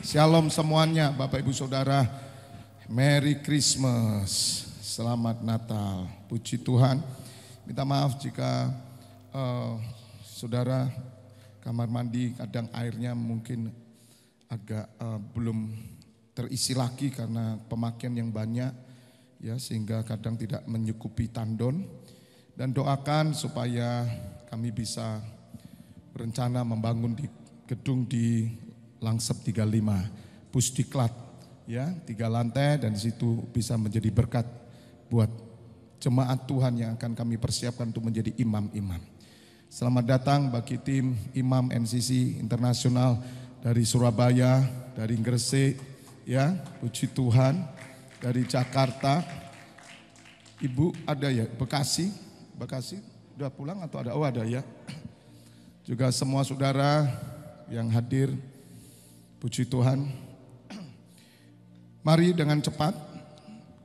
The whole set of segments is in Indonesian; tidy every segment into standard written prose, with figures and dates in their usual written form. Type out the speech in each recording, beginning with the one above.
Shalom semuanya, Bapak Ibu Saudara. Merry Christmas, Selamat Natal. Puji Tuhan. Minta maaf jika saudara kamar mandi kadang airnya mungkin agak belum terisi lagi karena pemakaian yang banyak, ya, sehingga kadang tidak menyukupi tandon. Dan doakan supaya kami bisa berencana membangun di gedung di Langsep 35, Pusdiklat, ya, 3 lantai, dan di situ bisa menjadi berkat buat jemaat Tuhan yang akan kami persiapkan untuk menjadi imam-imam. Selamat datang bagi tim imam NCC Internasional dari Surabaya, dari Gresik, ya, puji Tuhan, dari Jakarta. Ibu ada ya, Bekasi udah pulang atau ada? Oh ada ya. Juga semua saudara yang hadir, puji Tuhan. Mari dengan cepat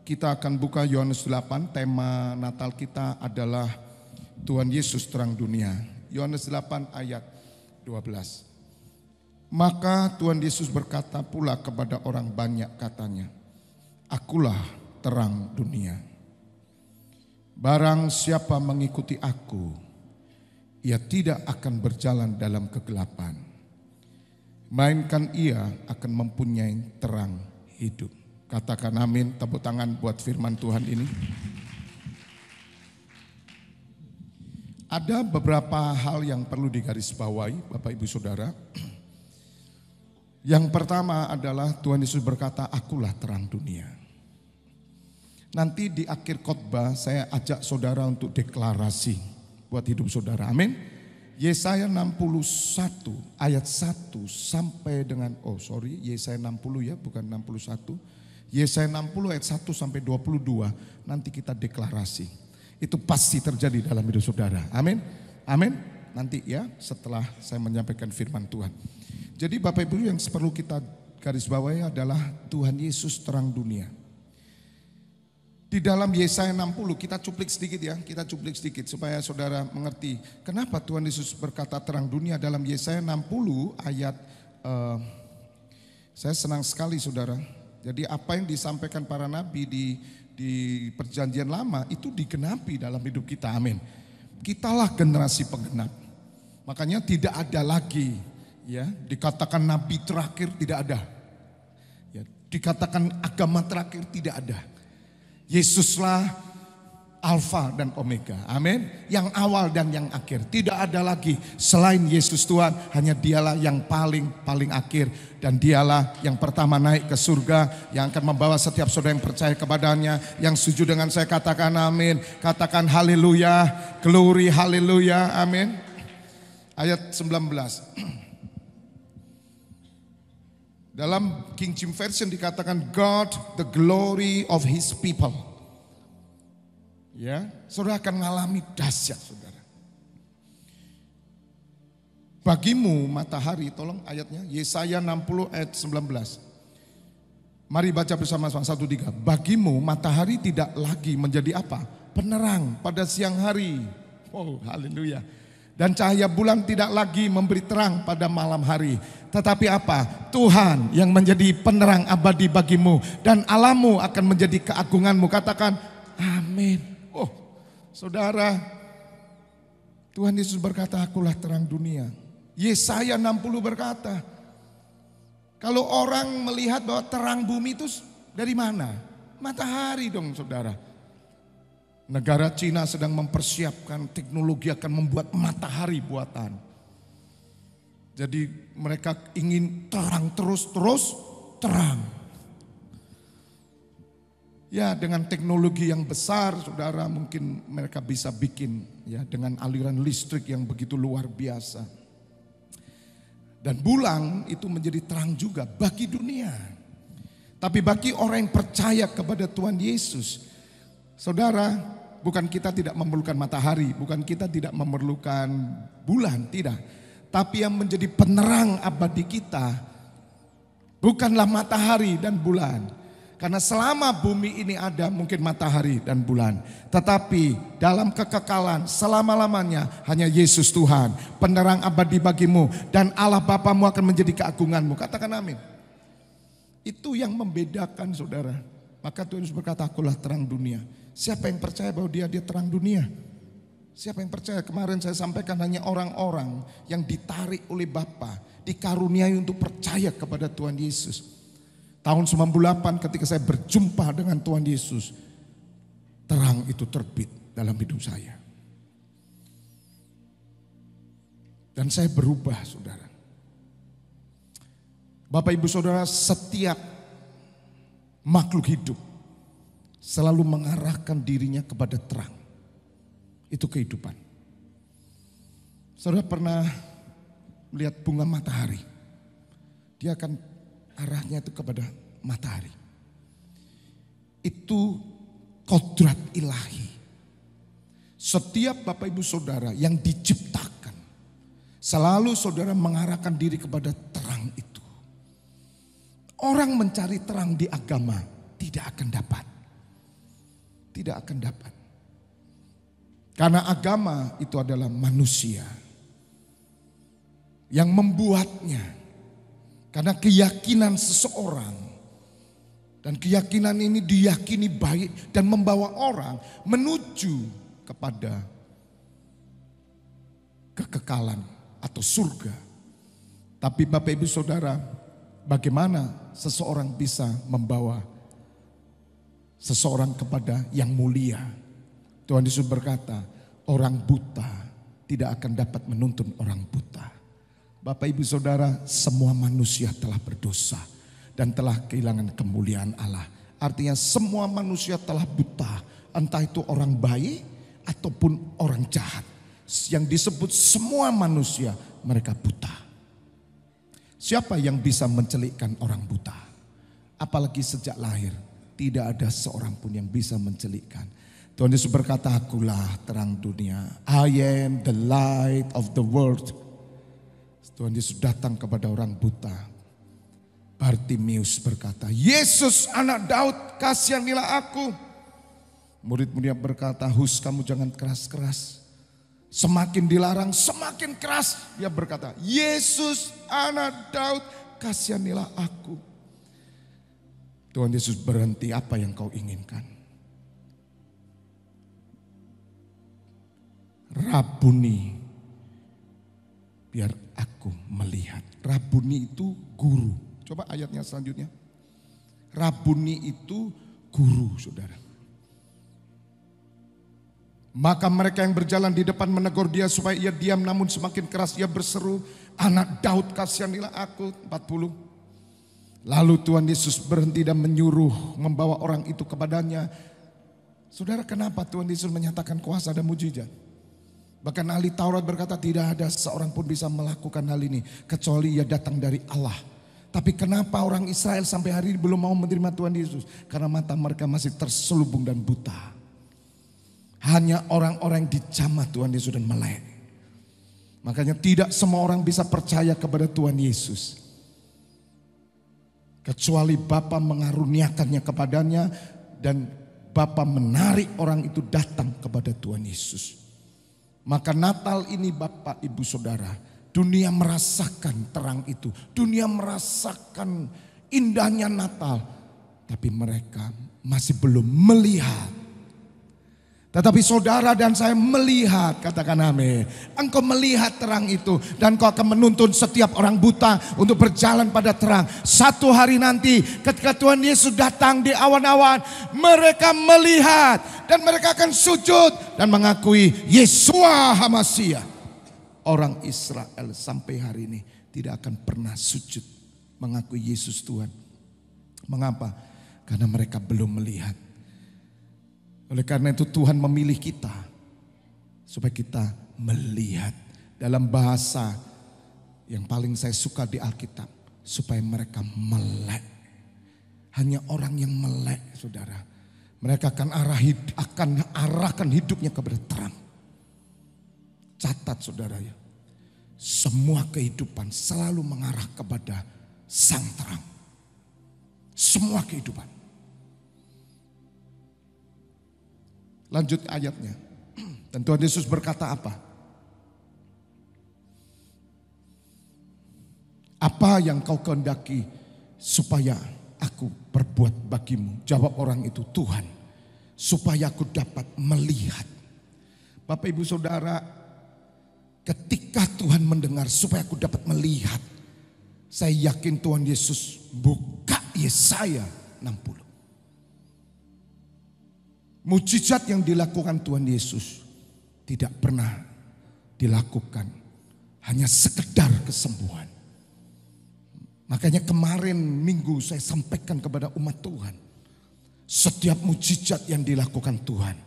kita akan buka Yohanes 8. Tema Natal kita adalah Tuhan Yesus terang dunia. Yohanes 8 ayat 12. Maka Tuhan Yesus berkata pula kepada orang banyak, katanya, Akulah terang dunia. Barang siapa mengikuti aku, ia tidak akan berjalan dalam kegelapan, melainkan ia akan mempunyai terang hidup. Katakan amin, tepuk tangan buat firman Tuhan ini. Ada beberapa hal yang perlu digarisbawahi, Bapak Ibu Saudara. Yang pertama adalah Tuhan Yesus berkata, Akulah terang dunia. Nanti di akhir khotbah saya ajak saudara untuk deklarasi buat hidup saudara. Amin. Yesaya 61 ayat 1 sampai dengan Yesaya 60 ya, bukan 61. Yesaya 60 ayat 1 sampai 22 nanti kita deklarasi. Itu pasti terjadi dalam hidup saudara. Amin. Amin. Nanti ya setelah saya menyampaikan firman Tuhan. Jadi Bapak Ibu yang perlu kita garis bawahi adalah Tuhan Yesus terang dunia. Di dalam Yesaya 60 kita cuplik sedikit supaya saudara mengerti kenapa Tuhan Yesus berkata terang dunia dalam Yesaya 60 ayat saya senang sekali saudara. Jadi apa yang disampaikan para nabi di perjanjian lama itu digenapi dalam hidup kita. Amin. Kitalah generasi penggenap. Makanya tidak ada lagi ya dikatakan nabi terakhir, tidak ada. Ya, dikatakan agama terakhir, tidak ada. Yesuslah Alfa dan Omega, amin. Yang awal dan yang akhir, tidak ada lagi selain Yesus Tuhan. Hanya dialah yang paling akhir, dan dialah yang pertama naik ke surga, yang akan membawa setiap saudara yang percaya kepadanya. Yang setuju dengan saya katakan amin, katakan haleluya, glory haleluya, amin. Ayat 19. Dalam King James Version dikatakan God the glory of his people. Ya, saudara akan mengalami dahsyat saudara. Bagimu matahari, tolong ayatnya, Yesaya 60 ayat 19. Mari baca bersama-sama 1, 3. Bagimu matahari tidak lagi menjadi apa? Penerang pada siang hari. Oh, haleluya. Dan cahaya bulan tidak lagi memberi terang pada malam hari. Tetapi apa? Tuhan yang menjadi penerang abadi bagimu. Dan Allahmu akan menjadi keagunganmu. Katakan amin. Oh saudara, Tuhan Yesus berkata, Akulah terang dunia. Yesaya 60 berkata, kalau orang melihat bahwa terang bumi itu dari mana? Matahari dong saudara. Negara Cina sedang mempersiapkan teknologi akan membuat matahari buatan. Jadi mereka ingin terang terus terang. Ya, dengan teknologi yang besar saudara mungkin mereka bisa bikin ya dengan aliran listrik yang begitu luar biasa. Dan bulan itu menjadi terang juga bagi dunia. Tapi bagi orang yang percaya kepada Tuhan Yesus, saudara, bukan kita tidak memerlukan matahari, bukan kita tidak memerlukan bulan, tidak. Tapi yang menjadi penerang abadi kita bukanlah matahari dan bulan. Karena selama bumi ini ada mungkin matahari dan bulan. Tetapi dalam kekekalan selama-lamanya hanya Yesus Tuhan. Penerang abadi bagimu dan Allah Bapamu akan menjadi keagunganmu. Katakan amin. Itu yang membedakan saudara. Maka Tuhan Yesus berkata, akulah terang dunia. Siapa yang percaya bahwa dia terang dunia? Siapa yang percaya? Kemarin saya sampaikan hanya orang-orang yang ditarik oleh Bapa, dikaruniai untuk percaya kepada Tuhan Yesus. Tahun 98 ketika saya berjumpa dengan Tuhan Yesus, terang itu terbit dalam hidup saya. Dan saya berubah saudara. Bapak ibu saudara, setiap makhluk hidup selalu mengarahkan dirinya kepada terang. Itu kehidupan. Saudara pernah melihat bunga matahari? Dia akan arahnya itu kepada matahari. Itu kodrat ilahi. Setiap Bapak Ibu Saudara yang diciptakan, selalu saudara mengarahkan diri kepada terang itu. Orang mencari terang di agama tidak akan dapat. Tidak akan dapat. Karena agama itu adalah manusia yang membuatnya. Karena keyakinan seseorang. Dan keyakinan ini diyakini baik dan membawa orang menuju kepada kekekalan atau surga. Tapi Bapak Ibu Saudara, bagaimana seseorang bisa membawa seseorang kepada yang mulia? Tuhan Yesus berkata, orang buta tidak akan dapat menuntun orang buta. Bapak Ibu Saudara, semua manusia telah berdosa dan telah kehilangan kemuliaan Allah. Artinya semua manusia telah buta, entah itu orang baik ataupun orang jahat. Yang disebut semua manusia, mereka buta. Siapa yang bisa mencelikkan orang buta? Apalagi sejak lahir, tidak ada seorang pun yang bisa mencelikkan. Tuhan Yesus berkata, akulah terang dunia. I am the light of the world. Tuhan Yesus datang kepada orang buta. Bartimeus berkata, Yesus anak Daud, kasihanilah aku. Murid-muridnya berkata, Hus, kamu jangan keras-keras. Semakin dilarang, semakin keras. Dia berkata, Yesus anak Daud, kasihanilah aku. Tuhan Yesus berhenti, apa yang kau inginkan? Rabuni, biar aku melihat. Rabuni itu guru. Coba ayatnya selanjutnya. Rabuni itu guru, saudara. Maka mereka yang berjalan di depan menegur dia supaya ia diam, namun semakin keras ia berseru, anak Daud, kasihanilah aku. 40. Lalu Tuhan Yesus berhenti dan menyuruh membawa orang itu kepadanya. Saudara, kenapa Tuhan Yesus menyatakan kuasa dan mujizat? Bahkan ahli Taurat berkata tidak ada seorang pun bisa melakukan hal ini kecuali ia datang dari Allah. Tapi kenapa orang Israel sampai hari ini belum mau menerima Tuhan Yesus? Karena mata mereka masih terselubung dan buta. Hanya orang-orang yang dijamah Tuhan Yesus dan melek. Makanya tidak semua orang bisa percaya kepada Tuhan Yesus. Kecuali Bapa mengaruniakannya kepadanya dan Bapa menarik orang itu datang kepada Tuhan Yesus. Maka Natal ini Bapak Ibu Saudara, dunia merasakan terang itu. Dunia merasakan indahnya Natal. Tapi mereka masih belum melihat. Tetapi saudara dan saya melihat, katakan amin. Engkau melihat terang itu dan kau akan menuntun setiap orang buta untuk berjalan pada terang. Satu hari nanti ketika Tuhan Yesus datang di awan-awan, mereka melihat dan mereka akan sujud dan mengakui Yeshua HaMashiach. Orang Israel sampai hari ini tidak akan pernah sujud mengakui Yesus Tuhan. Mengapa? Karena mereka belum melihat. Oleh karena itu Tuhan memilih kita supaya kita melihat. Dalam bahasa yang paling saya suka di Alkitab, supaya mereka melek. Hanya orang yang melek, saudara, mereka akan arahkan hidupnya kepada terang. Catat saudara ya, semua kehidupan selalu mengarah kepada sang terang. Semua kehidupan. Lanjut ayatnya. Dan Tuhan Yesus berkata apa? Apa yang kau kehendaki supaya aku perbuat bagimu? Jawab orang itu, Tuhan, supaya aku dapat melihat. Bapak Ibu Saudara, ketika Tuhan mendengar supaya aku dapat melihat, saya yakin Tuhan Yesus buka Yesaya 60. Mujizat yang dilakukan Tuhan Yesus tidak pernah dilakukan hanya sekedar kesembuhan. Makanya kemarin minggu saya sampaikan kepada umat Tuhan, setiap mujizat yang dilakukan Tuhan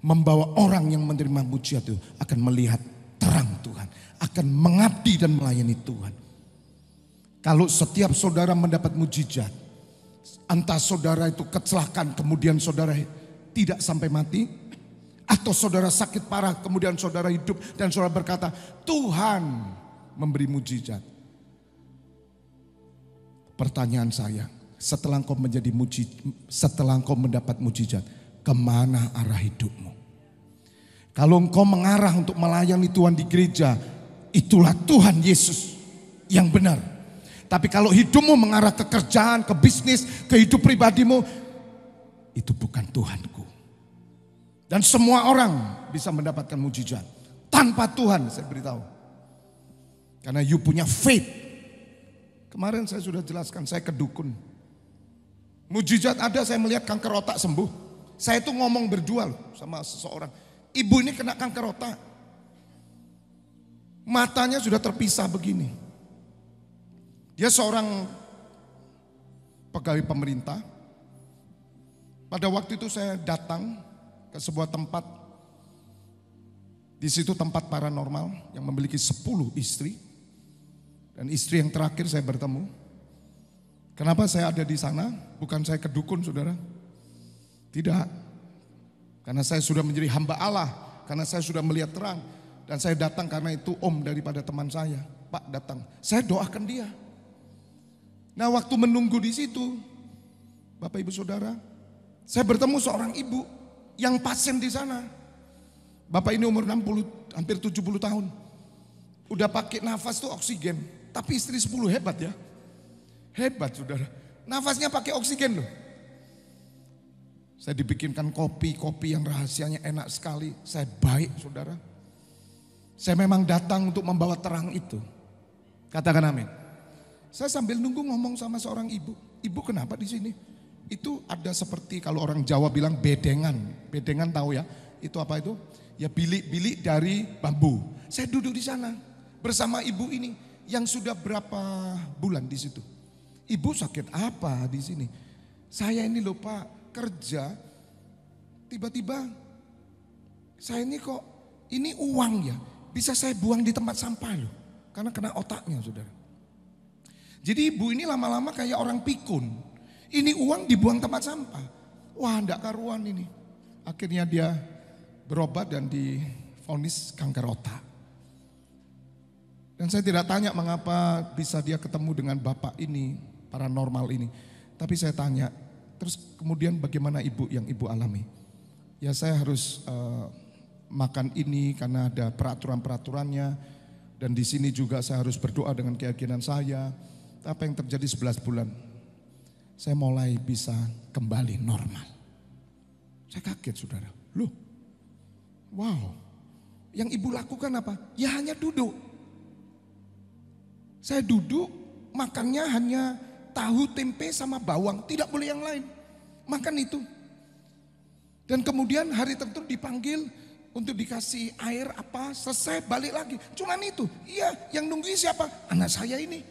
membawa orang yang menerima mujizat itu akan melihat terang Tuhan, akan mengabdi dan melayani Tuhan. Kalau setiap saudara mendapat mujizat, entah saudara itu kecelakaan kemudian saudara tidak sampai mati, atau saudara sakit parah kemudian saudara hidup dan saudara berkata, Tuhan memberi mujizat. Pertanyaan saya, setelah engkau mendapat mujizat, kemana arah hidupmu? Kalau engkau mengarah untuk melayani Tuhan di gereja, itulah Tuhan Yesus yang benar. Tapi kalau hidupmu mengarah ke kerjaan, ke bisnis, ke hidup pribadimu, itu bukan Tuhanku. Dan semua orang bisa mendapatkan mujizat tanpa Tuhan, saya beritahu. Karena you punya faith. Kemarin saya sudah jelaskan, saya ke dukun. Mujizat ada, saya melihat kanker otak sembuh. Saya itu ngomong berdua sama seseorang. Ibu ini kena kanker otak. Matanya sudah terpisah begini. Dia seorang pegawai pemerintah. Pada waktu itu saya datang ke sebuah tempat. Di situ tempat paranormal yang memiliki 10 istri. Dan istri yang terakhir saya bertemu. Kenapa saya ada di sana? Bukan saya kedukun, saudara. Tidak. Karena saya sudah menjadi hamba Allah. Karena saya sudah melihat terang. Dan saya datang karena itu om daripada teman saya. Pak datang. Saya doakan dia. Nah waktu menunggu di situ, Bapak Ibu Saudara, saya bertemu seorang ibu yang pasien di sana. Bapak ini umur 60, hampir 70 tahun. Udah pakai nafas tuh oksigen. Tapi istri 10 hebat ya. Hebat saudara. Nafasnya pakai oksigen loh. Saya dibikinkan kopi yang rahasianya enak sekali. Saya baik saudara. Saya memang datang untuk membawa terang itu. Katakan amin. Saya sambil nunggu ngomong sama seorang ibu. Ibu kenapa di sini? Itu ada seperti kalau orang Jawa bilang bedengan. Bedengan tahu ya? Itu apa itu? Ya bilik-bilik dari bambu. Saya duduk di sana bersama ibu ini. Yang sudah berapa bulan di situ. Ibu sakit apa di sini? Saya ini loh Pak kerja. Tiba-tiba saya ini kok ini uang ya. Bisa saya buang di tempat sampah loh. Karena kena otaknya saudara. Jadi ibu ini lama-lama kayak orang pikun. Ini uang dibuang tempat sampah. Wah enggak karuan ini. Akhirnya dia berobat dan divonis kanker otak. Dan saya tidak tanya mengapa bisa dia ketemu dengan bapak ini, paranormal ini. Tapi saya tanya, terus kemudian bagaimana ibu yang ibu alami? Ya saya harus makan ini karena ada peraturan-peraturannya. Dan di sini juga saya harus berdoa dengan keyakinan saya. Apa yang terjadi 11 bulan? Saya mulai bisa kembali normal. Saya kaget saudara. Loh, wow. Yang ibu lakukan apa? Ya hanya duduk. Saya duduk, makannya hanya tahu, tempe sama bawang, tidak boleh yang lain. Makan itu. Dan kemudian hari tertentu dipanggil untuk dikasih air apa, selesai balik lagi. Cuman itu, iya yang nungguin siapa? Anak saya ini.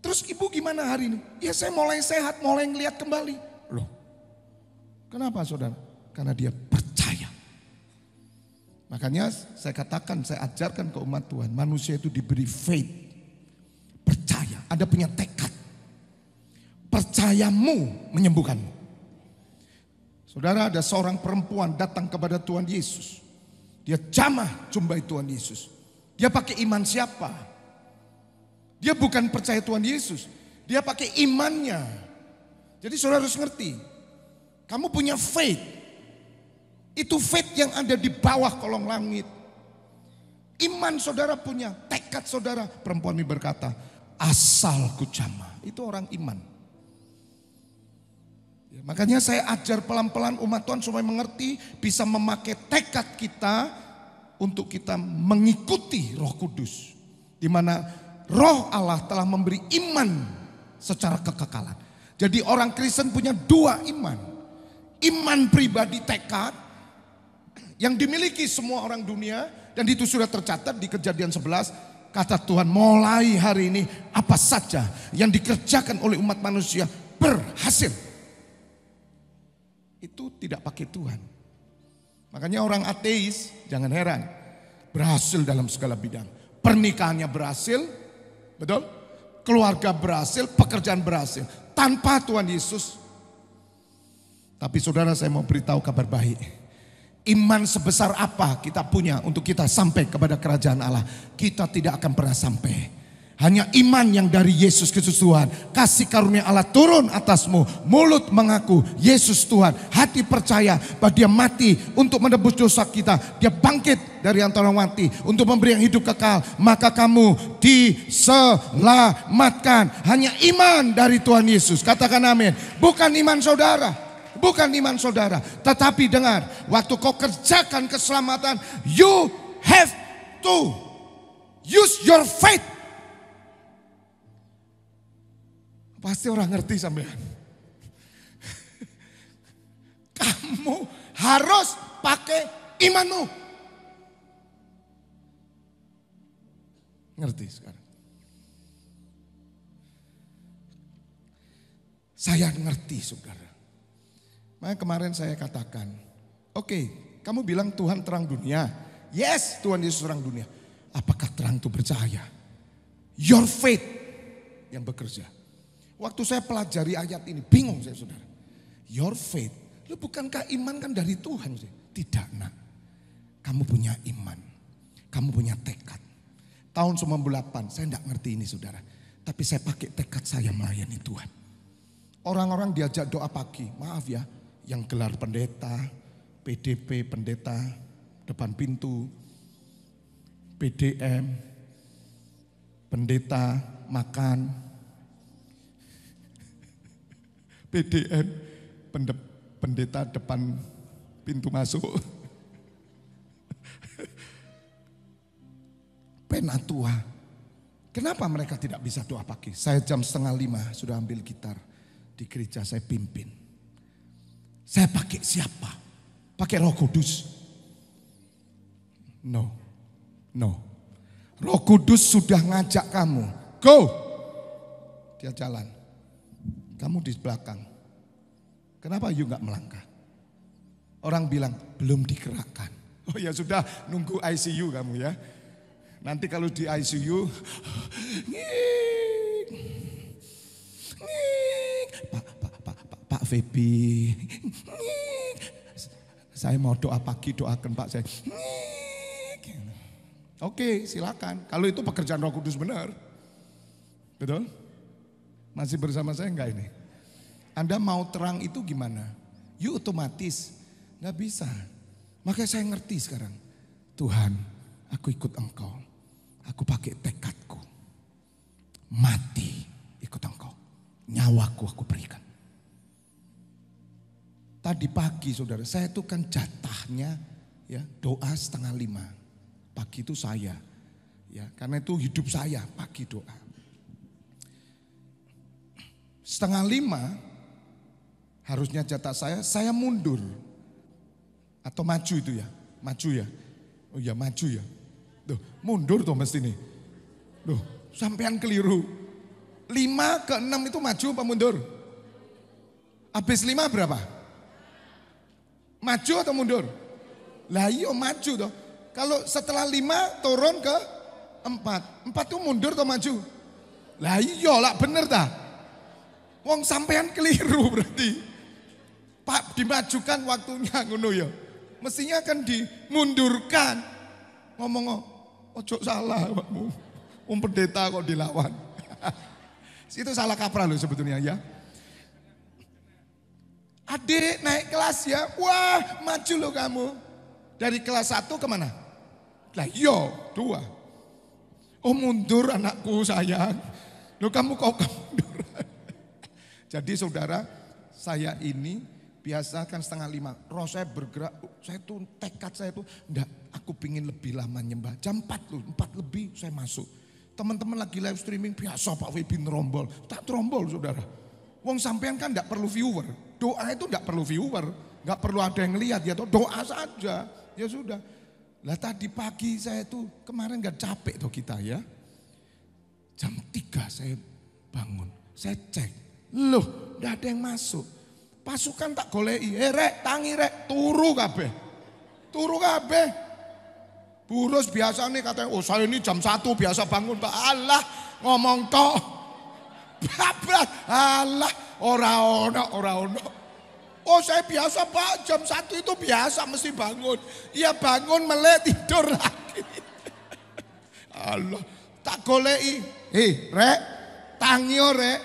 Terus ibu gimana hari ini? Ya saya mulai sehat, mulai ngelihat kembali. Loh, kenapa saudara? Karena dia percaya. Makanya saya katakan, saya ajarkan ke umat Tuhan, manusia itu diberi faith. Percaya, Anda punya tekad. Percayamu menyembuhkanmu. Saudara, ada seorang perempuan datang kepada Tuhan Yesus. Dia jamah jumpai Tuhan Yesus. Dia pakai iman siapa? Dia bukan percaya Tuhan Yesus. Dia pakai imannya. Jadi saudara harus ngerti. Kamu punya faith. Itu faith yang ada di bawah kolong langit. Iman saudara punya, tekad saudara. Perempuan ini berkata, asal ku jamah. Itu orang iman. Makanya saya ajar pelan-pelan umat Tuhan supaya mengerti, bisa memakai tekad kita untuk kita mengikuti Roh Kudus. Di mana Roh Allah telah memberi iman secara kekekalan. Jadi orang Kristen punya dua iman. Iman pribadi tekad yang dimiliki semua orang dunia, dan itu sudah tercatat di Kejadian 11, kata Tuhan, mulai hari ini apa saja yang dikerjakan oleh umat manusia berhasil. Itu tidak pakai Tuhan. Makanya orang ateis jangan heran, berhasil dalam segala bidang. Pernikahannya berhasil, betul? Keluarga berhasil, pekerjaan berhasil tanpa Tuhan Yesus. Tapi saudara, saya mau beritahu kabar baik. Iman sebesar apa kita punya untuk kita sampai kepada kerajaan Allah, kita tidak akan pernah sampai. Hanya iman yang dari Yesus Kristus Tuhan. Kasih karunia Allah turun atasmu. Mulut mengaku Yesus Tuhan. Hati percaya bahwa dia mati untuk menebus dosa kita. Dia bangkit dari antara orang mati untuk memberi yang hidup kekal. Maka kamu diselamatkan. Hanya iman dari Tuhan Yesus. Katakan amin. Bukan iman saudara. Bukan iman saudara. Tetapi dengar, waktu kau kerjakan keselamatan, you have to use your faith. Pasti orang ngerti sampean. Kamu harus pakai imanmu. Ngerti sekarang? Saya ngerti saudara. Makanya kemarin saya katakan, oke, kamu bilang Tuhan terang dunia. Yes, Tuhan Yesus terang dunia. Apakah terang itu bercahaya? Your faith yang bekerja. Waktu saya pelajari ayat ini, bingung saya saudara. Your faith, lu bukankah iman kan dari Tuhan sih? Tidak nak, kamu punya iman, kamu punya tekad. Tahun 98, saya tidak ngerti ini saudara. Tapi saya pakai tekad saya melayani Tuhan. Orang-orang diajak doa pagi, maaf ya. Yang gelar pendeta, PDP pendeta, depan pintu, PDM, pendeta makan, PDM, pendeta depan pintu masuk, penatua. Kenapa mereka tidak bisa doa pagi? Saya jam 4:30 sudah ambil gitar di gereja, saya pimpin. Saya pakai siapa? Pakai Roh Kudus? No. Roh Kudus sudah ngajak kamu. Go. Dia jalan. Kamu di belakang. Kenapa you gak melangkah? Orang bilang belum digerakkan. Oh ya sudah, nunggu ICU kamu ya. Nanti kalau di ICU, Pak Febi, saya mau doa pagi, doakan Pak saya. Oke, silakan. Kalau itu pekerjaan Roh Kudus benar. Betul? Masih bersama saya enggak ini? Anda mau terang itu gimana? You otomatis nggak bisa. Makanya saya ngerti sekarang. Tuhan, aku ikut Engkau. Aku pakai tekadku. Mati ikut Engkau. Nyawaku aku berikan. Tadi pagi saudara, saya itu kan jatahnya ya doa 4:30. Pagi itu saya. Ya, karena itu hidup saya, pagi doa. 4:30 harusnya jatah saya mundur. Atau maju itu ya, maju ya. Oh iya maju ya. Tuh, mundur tuh mesti nih. Tuh, sampean keliru. 5 ke 6 itu maju apa mundur? Habis 5 berapa? Maju atau mundur? Lah iya maju toh. Kalau setelah 5 turun ke 4. 4 itu mundur atau maju? Lah iya lah bener dah. Wong sampean keliru berarti. Pak dimajukan waktunya ngono ya. Mestinya kan dimundurkan. Ngomong ojo salah Pakmu. Pendeta kok dilawan. Itu salah kaprah loh sebetulnya ya. Adik naik kelas ya, wah maju loh kamu. Dari kelas 1 kemana? Lah iya 2. Oh mundur anakku sayang. Loh kamu kok mundur. Jadi saudara, saya ini biasa kan 4:30. Roh saya bergerak, saya tuh tekad saya tuh, enggak, aku pingin lebih lama nyembah. Jam 4 loh, 4 lebih saya masuk. Teman-teman lagi live streaming, biasa Pak Febi nerombol. Tak terombol saudara. Wong sampean kan enggak perlu viewer. Doa itu enggak perlu viewer. Enggak perlu ada yang lihat ya, doa saja. Ya sudah. Lah tadi pagi saya tuh kemarin enggak capek tuh kita ya. Jam 3 saya bangun. Saya cek. Loh, enggak ada yang masuk. Pasukan tak golei. Rek, tangi rek, turu kabeh. Turu kabeh. Burus biasa nih katanya, oh saya ini jam 1 biasa bangun. Pak Allah ngomong tok. Bablas, Allah ora ono. Oh saya biasa Pak, jam 1 itu biasa mesti bangun. Iya bangun melek tidur lagi. Allah, tak golei. Rek, tangio rek.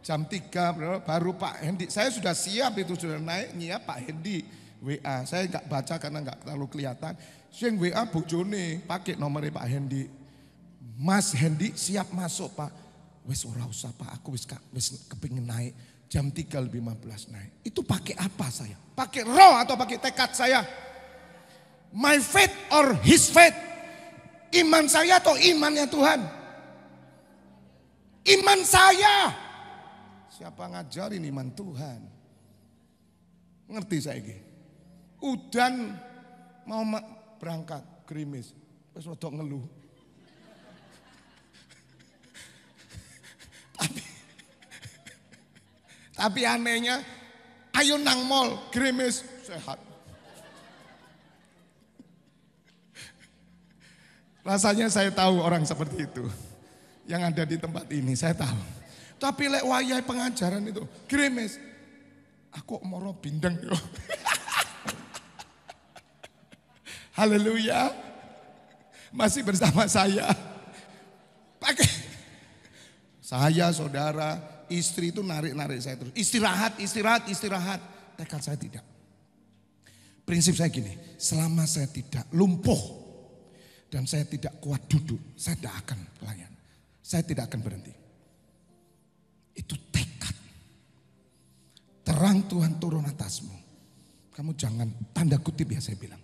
Jam 3 baru Pak Hendi, saya sudah siap itu sudah naik nyiap Pak Hendi WA. Saya enggak baca karena enggak terlalu kelihatan. Sing WA bojone pakai nomornya Pak Hendi. Mas Hendi siap masuk Pak. Wes ora usah Pak, aku wis kepingin naik. Jam 3:15 naik. Itu pakai apa saya? Pakai roh atau pakai tekad saya? My faith or his faith? Iman saya atau imannya Tuhan? Iman saya. Siapa ngajarin iman Tuhan? Ngerti saya ini? Udan mau berangkat gerimis, terus rodok ngeluh. Tapi anehnya, ayo nang mall gerimis sehat. Rasanya saya tahu orang seperti itu yang ada di tempat ini, saya tahu. Tapi lek wayai pengajaran itu gerimis, aku moro bindeng yo. Haleluya. Masih bersama saya. Pakai saya saudara, istri itu narik-narik saya terus. Istirahat. Tekad saya tidak. Prinsip saya gini, selama saya tidak lumpuh dan saya tidak kuat duduk, saya tidak akan pelayan. Saya tidak akan berhenti. Itu tekad. Terang Tuhan turun atasmu. Kamu jangan tanda kutip ya saya bilang.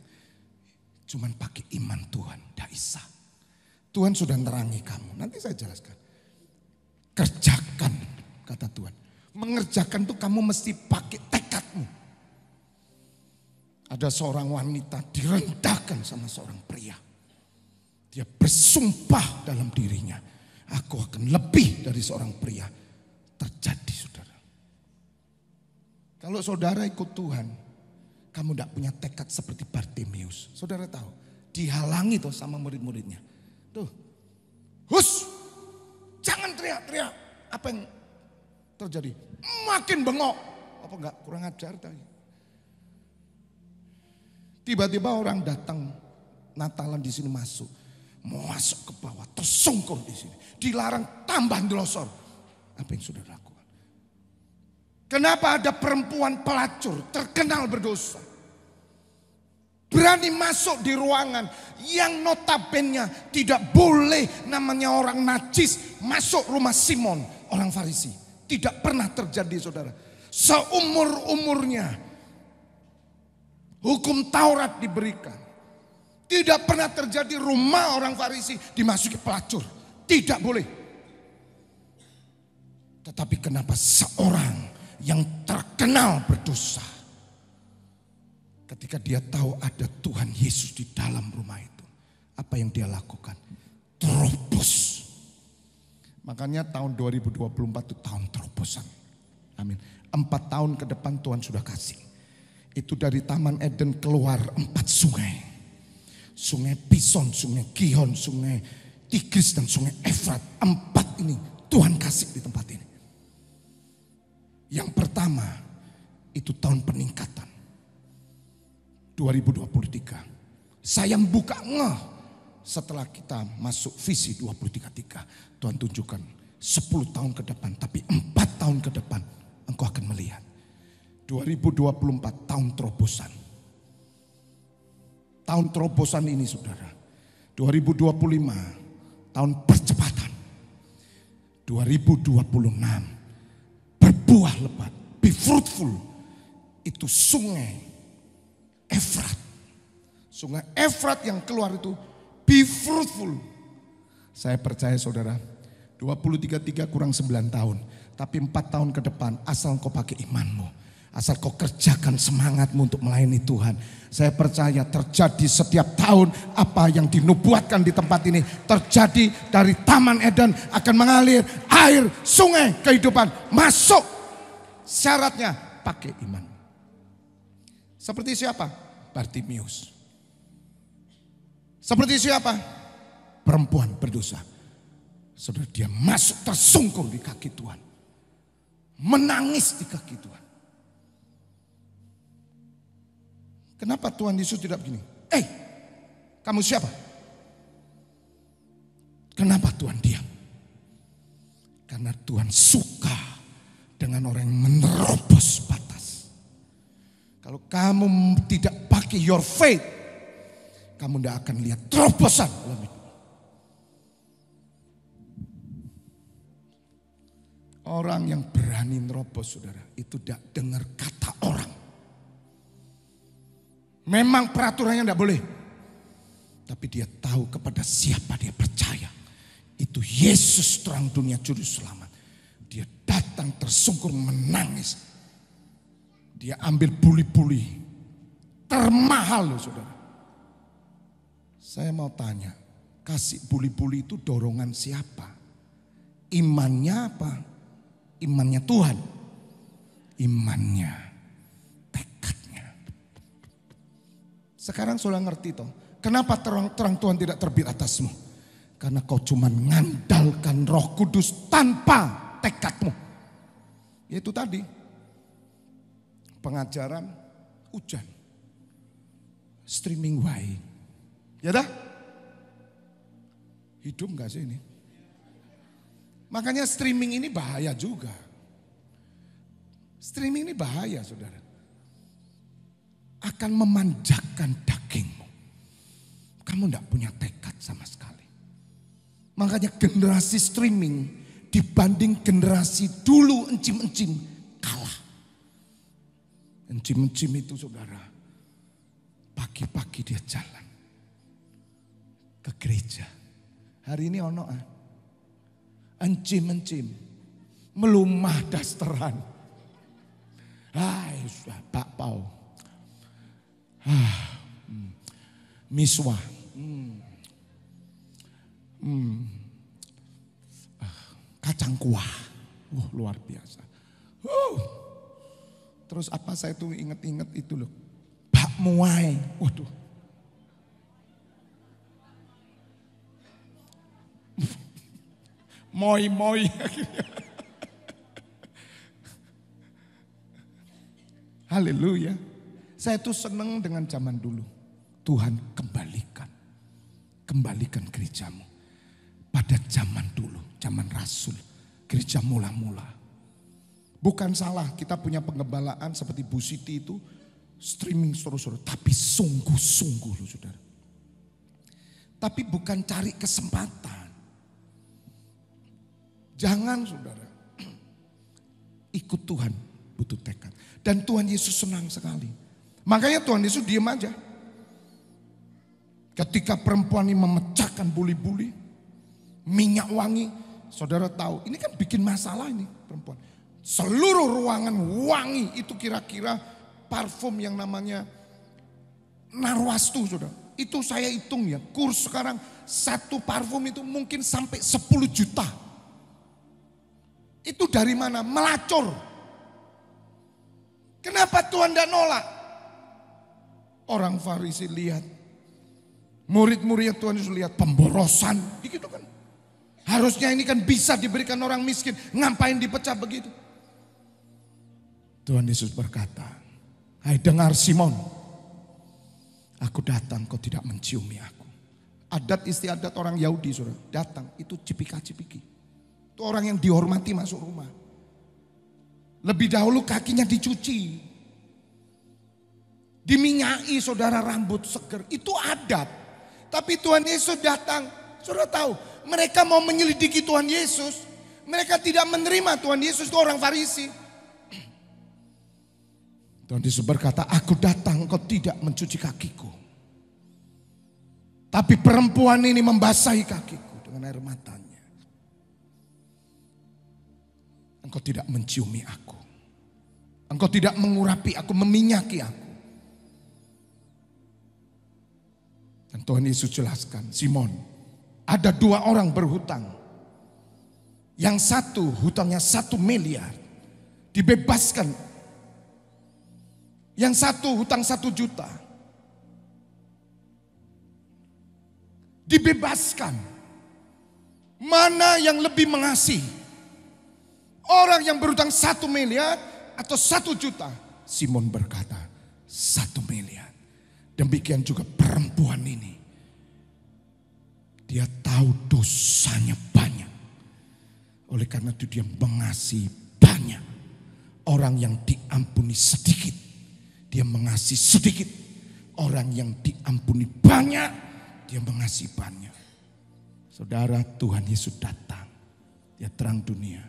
Cuman pakai iman Tuhan, tidak bisa. Tuhan sudah nerangi kamu, nanti saya jelaskan. Kerjakan, kata Tuhan. Mengerjakan itu kamu mesti pakai tekadmu. Ada seorang wanita direndahkan sama seorang pria. Dia bersumpah dalam dirinya, aku akan lebih dari seorang pria. Terjadi saudara. Kalau saudara ikut Tuhan, kamu tidak punya tekad seperti Bartimeus. Saudara tahu, dihalangi tuh sama murid-muridnya. Tuh, hus, jangan teriak-teriak. Apa yang terjadi? Makin bengok. Apa enggak kurang ajar tadi? Tiba-tiba orang datang Natalan di sini masuk ke bawah, tersungkur di sini. Dilarang tambah delosor. Apa yang sudah lakukan? Kenapa ada perempuan pelacur terkenal berdosa? Berani masuk di ruangan yang notabene tidak boleh namanya orang najis masuk rumah Simon, orang Farisi. Tidak pernah terjadi saudara. Seumur-umurnya hukum Taurat diberikan. Tidak pernah terjadi rumah orang Farisi dimasuki pelacur. Tidak boleh. Tetapi kenapa seorang yang terkenal berdosa, ketika dia tahu ada Tuhan Yesus di dalam rumah itu, apa yang dia lakukan? Terobos. Makanya tahun 2024 itu tahun terobosan. Amin. 4 tahun ke depan Tuhan sudah kasih. Itu dari Taman Eden keluar 4 sungai. Sungai Pison, sungai Gihon, sungai Tigris dan sungai Efrat. 4 ini Tuhan kasih di tempat ini. Yang pertama itu tahun peningkatan 2023. Saya buka ngeh setelah kita masuk visi 2033. Tuhan tunjukkan 10 tahun ke depan, tapi 4 tahun ke depan engkau akan melihat. 2024 tahun terobosan. Tahun terobosan ini saudara. 2025 tahun percepatan. 2026 berbuah lebat. Be fruitful. Itu sungai Efrat. Sungai Efrat yang keluar itu be fruitful. Saya percaya saudara, 23 kurang 9 tahun. Tapi 4 tahun ke depan asal kau pakai imanmu. Asal kau kerjakan semangatmu untuk melayani Tuhan. Saya percaya terjadi setiap tahun apa yang dinubuatkan di tempat ini. Terjadi dari Taman Eden akan mengalir air sungai kehidupan. Masuk. Syaratnya pakai iman. Seperti siapa? Bartimius. Seperti siapa? Perempuan berdosa. Saudara, dia masuk tersungkur di kaki Tuhan. Menangis di kaki Tuhan. Kenapa Tuhan Yesus tidak begini? Kamu siapa? Kenapa Tuhan diam? Karena Tuhan suka dengan orang yang menerobos batas. Kalau kamu tidak pakai your faith, kamu tidak akan lihat terobosan dalam hidup. Orang yang berani nerobos, saudara, itu tidak dengar kata orang. Memang peraturannya tidak boleh. Tapi dia tahu kepada siapa dia percaya. Itu Yesus terang dunia juru selamat. Dia datang tersungkur menangis. Dia ambil buli-buli. Termahal loh saudara. Saya mau tanya. Kasih buli-buli itu dorongan siapa? Imannya apa? Imannya Tuhan. Imannya. Sekarang saudara ngerti toh, kenapa terang Tuhan tidak terbit atasmu? Karena kau cuma mengandalkan Roh Kudus tanpa tekadmu. Yaitu tadi, pengajaran hujan, streaming way. Ya dah? Hidup gak sih ini? Makanya streaming ini bahaya juga. Streaming ini bahaya saudara. Akan memanjakan dagingmu. Kamu tidak punya tekad sama sekali. Makanya generasi streaming dibanding generasi dulu encim-encim kalah. Encim-encim itu saudara, pagi-pagi dia jalan ke gereja. Hari ini ono encim-encim melumah dasteran. Hai sudah Pak Pau. Miswa. Kacang kuah. Luar biasa. Terus apa saya tuh inget-inget itu loh. Bak muai. Waduh. Moi. Haleluya. Saya tuh seneng dengan zaman dulu. Tuhan kembalikan gerejamu. Pada zaman dulu, zaman Rasul, gereja mula-mula. Bukan salah kita punya pengembalaan seperti Bu Siti itu, streaming saudara-saudara. Tapi sungguh-sungguh loh saudara. Tapi bukan cari kesempatan. Jangan saudara, ikut Tuhan butuh tekad. Dan Tuhan Yesus senang sekali. Makanya Tuhan Yesus diam aja. Ketika perempuan ini memecahkan buli-buli, minyak wangi, saudara tahu ini kan bikin masalah ini perempuan. Seluruh ruangan wangi itu kira-kira parfum yang namanya narwastu saudara. Itu saya hitung ya, kurs sekarang satu parfum itu mungkin sampai 10 juta. Itu dari mana? Melacur. Kenapa Tuhan tidak nolak? Orang Farisi lihat, murid-muridnya Tuhan Yesus lihat pemborosan, begitu kan. Harusnya ini kan bisa diberikan orang miskin, ngapain dipecah begitu? Tuhan Yesus berkata, hai dengar Simon, aku datang kau tidak menciumi aku. Adat istiadat orang Yahudi saudara, datang itu cipika-cipiki. Itu orang yang dihormati masuk rumah. Lebih dahulu kakinya dicuci. Diminyai saudara rambut seger. Itu adat. Tapi Tuhan Yesus datang. Saudara tahu mereka mau menyelidiki Tuhan Yesus. Mereka tidak menerima Tuhan Yesus itu orang Farisi. Tuhan Yesus berkata, aku datang engkau tidak mencuci kakiku. Tapi perempuan ini membasahi kakiku dengan air matanya. Engkau tidak menciumi aku. Engkau tidak mengurapi aku, meminyaki aku. Dan Tuhan Yesus jelaskan, Simon, ada 2 orang berhutang. Yang satu hutangnya 1 miliar, dibebaskan. Yang satu hutang 1 juta, dibebaskan. Mana yang lebih mengasihi? Orang yang berhutang 1 miliar atau 1 juta? Simon berkata, 1 miliar. Demikian juga perempuan ini. Dia tahu dosanya banyak. Oleh karena itu dia mengasihi banyak. Orang yang diampuni sedikit, dia mengasihi sedikit. Orang yang diampuni banyak, dia mengasihi banyak. Saudara, Tuhan Yesus datang. Dia terang dunia.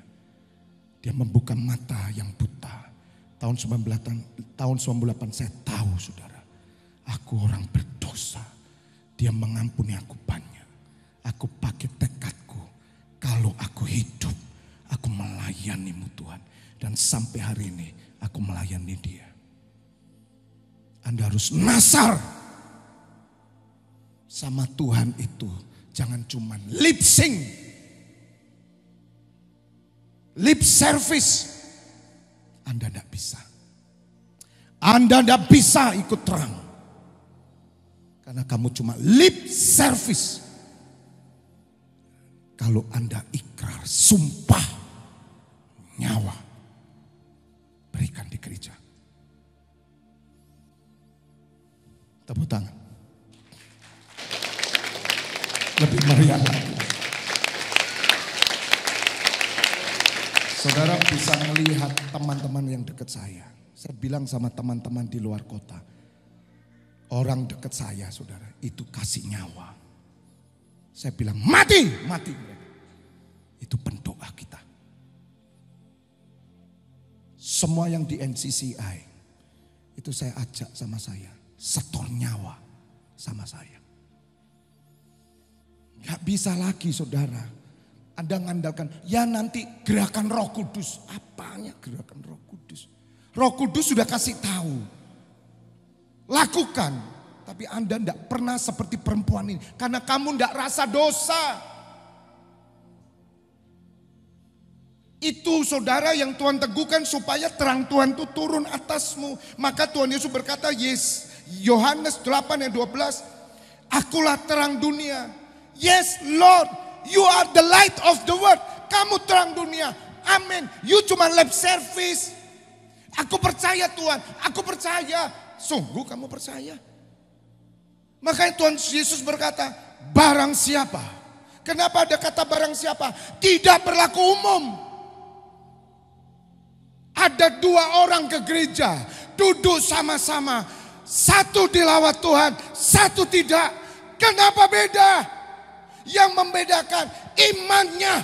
Dia membuka mata yang buta. Tahun 98 saya tahu, saudara. Aku orang berdosa. Dia mengampuni aku banyak. Aku pakai tekadku. Kalau aku hidup, aku melayanimu Tuhan. Dan sampai hari ini aku melayani dia. Anda harus nasar sama Tuhan itu. Jangan cuma lip sync, lip service. Anda tidak bisa. Anda tidak bisa ikut terang. Karena kamu cuma lip service. Kalau Anda ikrar, sumpah, nyawa, berikan di gereja. Tepuk tangan. Lebih meriah lagi. Saudara bisa melihat teman-teman yang dekat saya. Saya bilang sama teman-teman di luar kota. Orang dekat saya, saudara, itu kasih nyawa. Saya bilang mati, mati. Itu pendoa kita. Semua yang di NCCI, itu saya ajak sama saya. Setor nyawa sama saya. Gak bisa lagi, saudara. Anda mengandalkan, ya nanti gerakan Roh Kudus. Apanya gerakan Roh Kudus? Roh Kudus sudah kasih tahu. Lakukan. Tapi Anda tidak pernah seperti perempuan ini. Karena kamu tidak rasa dosa. Itu saudara yang Tuhan teguhkan supaya terang Tuhan itu turun atasmu. Maka Tuhan Yesus berkata, Yohanes 8 ayat 12. Akulah terang dunia. Yes Lord, you are the light of the world. Kamu terang dunia. Amin. You cuma lip service. Aku percaya Tuhan, aku percaya. Sungguh kamu percaya? Makanya Tuhan Yesus berkata, barang siapa. Kenapa ada kata barang siapa? Tidak berlaku umum. Ada 2 orang ke gereja, duduk sama-sama. Satu dilawat Tuhan, satu tidak. Kenapa beda? Yang membedakan imannya,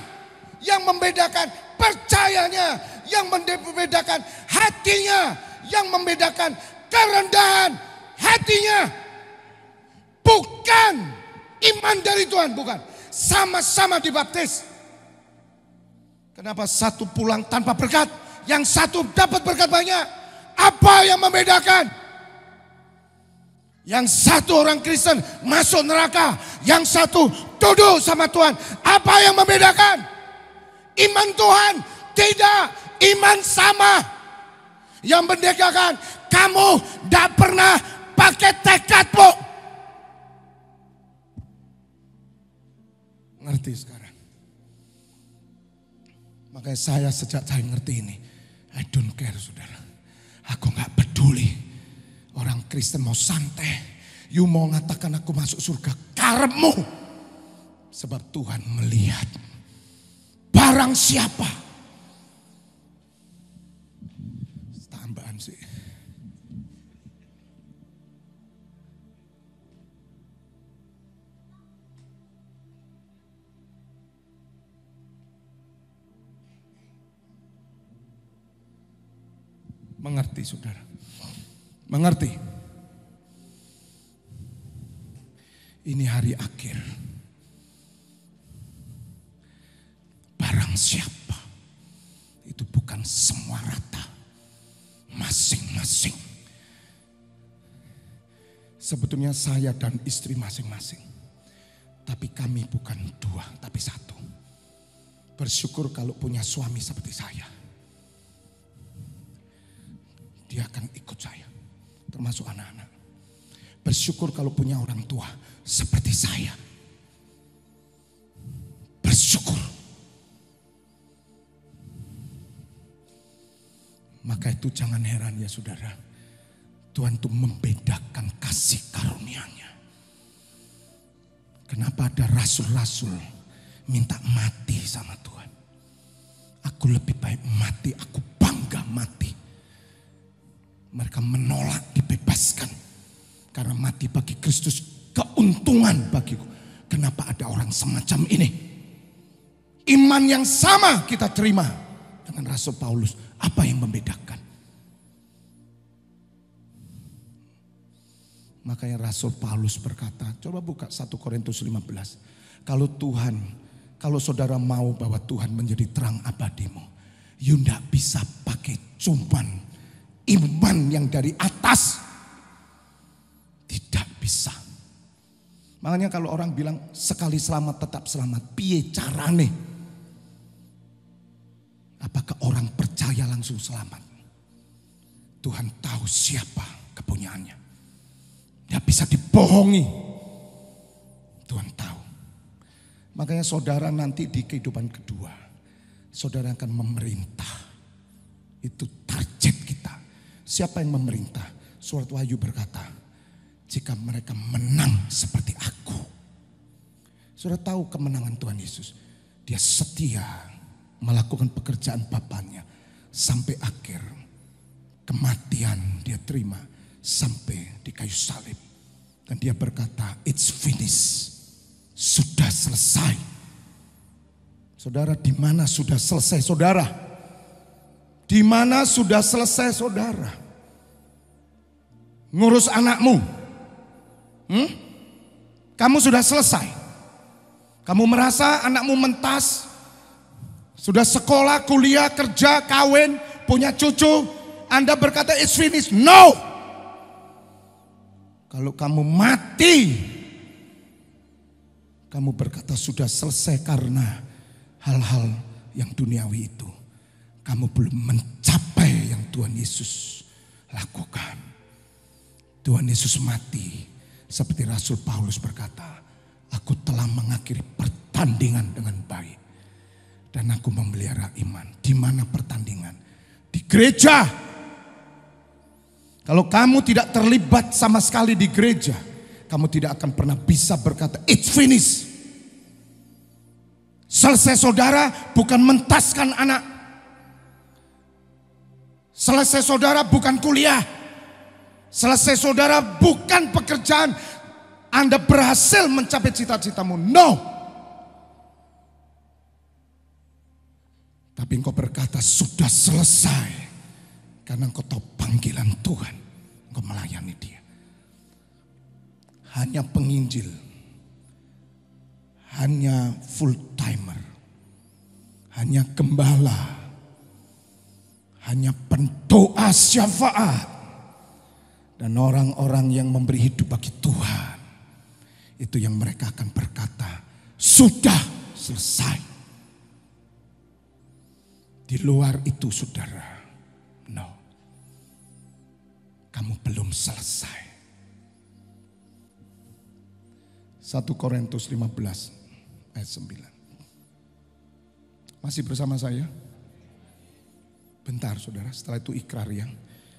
yang membedakan percayanya, yang membedakan hatinya, yang membedakan kerendahan hatinya. Bukan iman dari Tuhan, bukan. Sama-sama dibaptis. Kenapa satu pulang tanpa berkat, yang satu dapat berkat banyak? Apa yang membedakan? Yang satu orang Kristen masuk neraka, yang satu duduk sama Tuhan. Apa yang membedakan? Iman Tuhan? Tidak, iman sama. Yang membedakan, kamu tidak pernah pakai tekadmu. Ngerti sekarang? Makanya saya sejak saya ngerti ini, I don't care, saudara. Aku gak peduli. Orang Kristen mau santai, you mau ngatakan aku masuk surga, karepmu. Sebab Tuhan melihat barang siapa. Tambahan sih. Mengerti saudara? Mengerti? Ini hari akhir. Barang siapa, itu bukan semua rata. Masing-masing. Sebetulnya saya dan istri masing-masing. Tapi kami bukan dua, tapi satu. Bersyukur kalau punya suami seperti saya. Dia akan ikut saya, termasuk anak-anak. Bersyukur kalau punya orang tua seperti saya. Bersyukur. Maka itu jangan heran ya saudara. Tuhan itu membedakan kasih karunia-Nya. Kenapa ada rasul-rasul minta mati sama Tuhan? Aku lebih baik mati, aku bangga mati. Mereka menolak dibebaskan. Karena mati bagi Kristus keuntungan bagiku. Kenapa ada orang semacam ini? Iman yang sama kita terima dengan Rasul Paulus. Apa yang membedakan? Makanya Rasul Paulus berkata, coba buka 1 Korintus 15. Kalau saudara mau bahwa Tuhan menjadi terang abadimu, you tidak bisa pakai cuman iman yang dari atas. Tidak bisa. Makanya kalau orang bilang sekali selamat tetap selamat, piye carane? Apakah orang percaya langsung selamat? Tuhan tahu siapa kepunyaannya. Tidak bisa dibohongi. Tuhan tahu. Makanya saudara nanti di kehidupan kedua, saudara akan memerintah. Itu target kita. Siapa yang memerintah? Surat Wahyu berkata, jika mereka menang seperti aku. Saudara tahu kemenangan Tuhan Yesus. Dia setia melakukan pekerjaan Bapaknya sampai akhir. Kematian dia terima sampai di kayu salib. Dan dia berkata, it's finished. Sudah selesai. Saudara, di mana sudah selesai saudara? Di mana sudah selesai saudara? Ngurus anakmu. Kamu sudah selesai. Kamu merasa anakmu mentas, sudah sekolah, kuliah, kerja, kawin, punya cucu. Anda berkata it's finished. No. Kalau kamu mati, kamu berkata sudah selesai karena hal-hal yang duniawi itu. Kamu belum mencapai yang Tuhan Yesus lakukan. Tuhan Yesus mati. Seperti Rasul Paulus berkata, aku telah mengakhiri pertandingan dengan baik. Dan aku memelihara iman. Di mana pertandingan? Di gereja. Kalau kamu tidak terlibat sama sekali di gereja, kamu tidak akan pernah bisa berkata, it's finished. Selesai saudara bukan mentaskan anak. Selesai saudara bukan kuliah. Selesai saudara bukan pekerjaan. Anda berhasil mencapai cita-citamu. No. Tapi engkau berkata sudah selesai. Karena engkau tahu panggilan Tuhan. Engkau melayani dia. Hanya penginjil. Hanya full timer. Hanya gembala. Hanya pendoa syafaat. Dan orang-orang yang memberi hidup bagi Tuhan. Itu yang mereka akan berkata, sudah selesai. Di luar itu saudara, no. Kamu belum selesai. 1 Korintus 15 ayat 9. Masih bersama saya? Bentar saudara, setelah itu ikrar yang.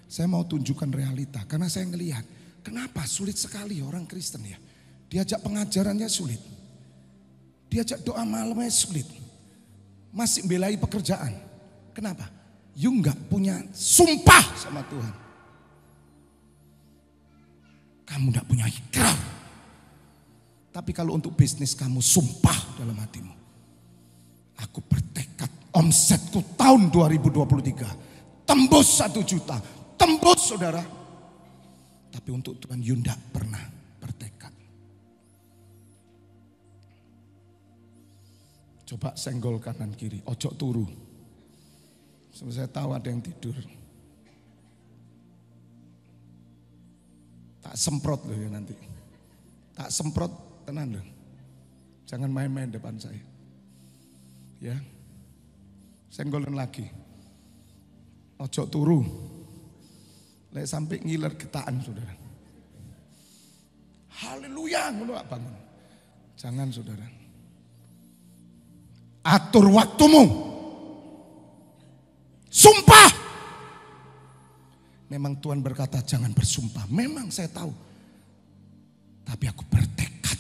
Saya mau tunjukkan realita karena saya ngelihat kenapa sulit sekali orang Kristen ya. Diajak pengajarannya sulit. Diajak doa malamnya sulit. Masih belai pekerjaan. Kenapa? You nggak punya sumpah sama Tuhan. Kamu nggak punya ikrar. Tapi kalau untuk bisnis kamu sumpah dalam hatimu. Aku bertekad omsetku tahun 2023 tembus 1 juta. tembus saudara. Tapi untuk Tuhan you tidak pernah bertekad. Coba senggol kanan kiri, ojo turu. Saya tahu ada yang tidur. Tak semprot loh ya nanti. Tak semprot tenan loh. Jangan main-main depan saya. Ya. Senggolin lagi. Ojo turu. Lek sampai ngiler getaan saudara. Haleluya, ngono bangun. Jangan saudara. Atur waktumu. Sumpah. Memang Tuhan berkata jangan bersumpah. Memang saya tahu. Tapi aku bertekad.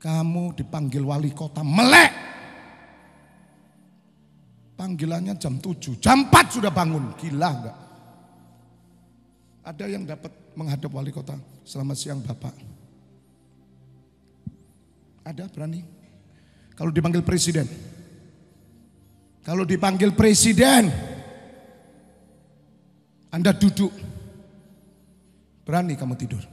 Kamu dipanggil wali kota melek. Panggilannya jam 7, jam 4 sudah bangun. Gila enggak? Ada yang dapat menghadap wali kota. Selamat siang Bapak. Ada berani? Kalau dipanggil presiden. Kalau dipanggil presiden. Anda duduk. Berani kamu tidur.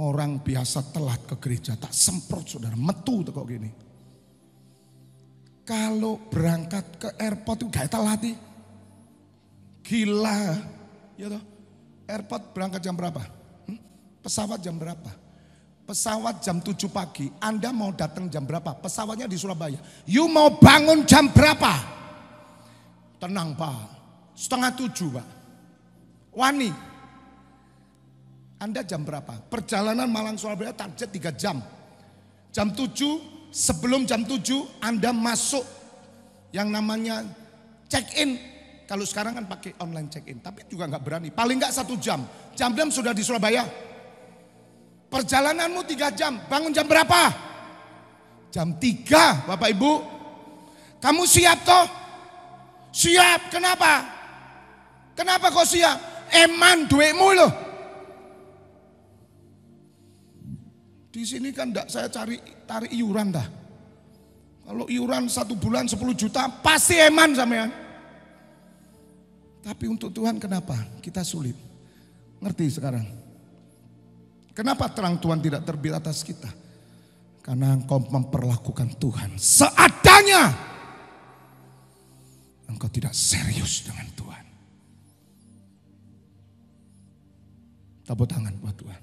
Orang biasa telat ke gereja. Tak semprot saudara. Metu tuh kok gini. Kalau berangkat ke airport itu gak telat. Gila. Ya toh? Airport berangkat jam berapa? Pesawat jam berapa? Pesawat jam 7 pagi, Anda mau datang jam berapa? Pesawatnya di Surabaya. You mau bangun jam berapa? Tenang Pak, 6:30 Pak. Wani, Anda jam berapa? Perjalanan Malang Surabaya target 3 jam. Jam 7, sebelum jam 7 Anda masuk yang namanya check-in. Kalau sekarang kan pakai online check-in, tapi juga nggak berani. Paling nggak 1 jam. Jam 6 sudah di Surabaya. Perjalananmu 3 jam, bangun jam berapa? Jam 3, Bapak Ibu. Kamu siap toh? Siap, kenapa? Kenapa kok siap? Eman duitmu loh. Di sini kan enggak saya tarik iuran dah. Kalau iuran 1 bulan 10 juta, pasti eman sampean. Tapi untuk Tuhan kenapa? Kita sulit. Ngerti sekarang? Kenapa terang Tuhan tidak terbit atas kita? Karena engkau memperlakukan Tuhan seadanya. Engkau tidak serius dengan Tuhan. Tepuk tangan buat Tuhan.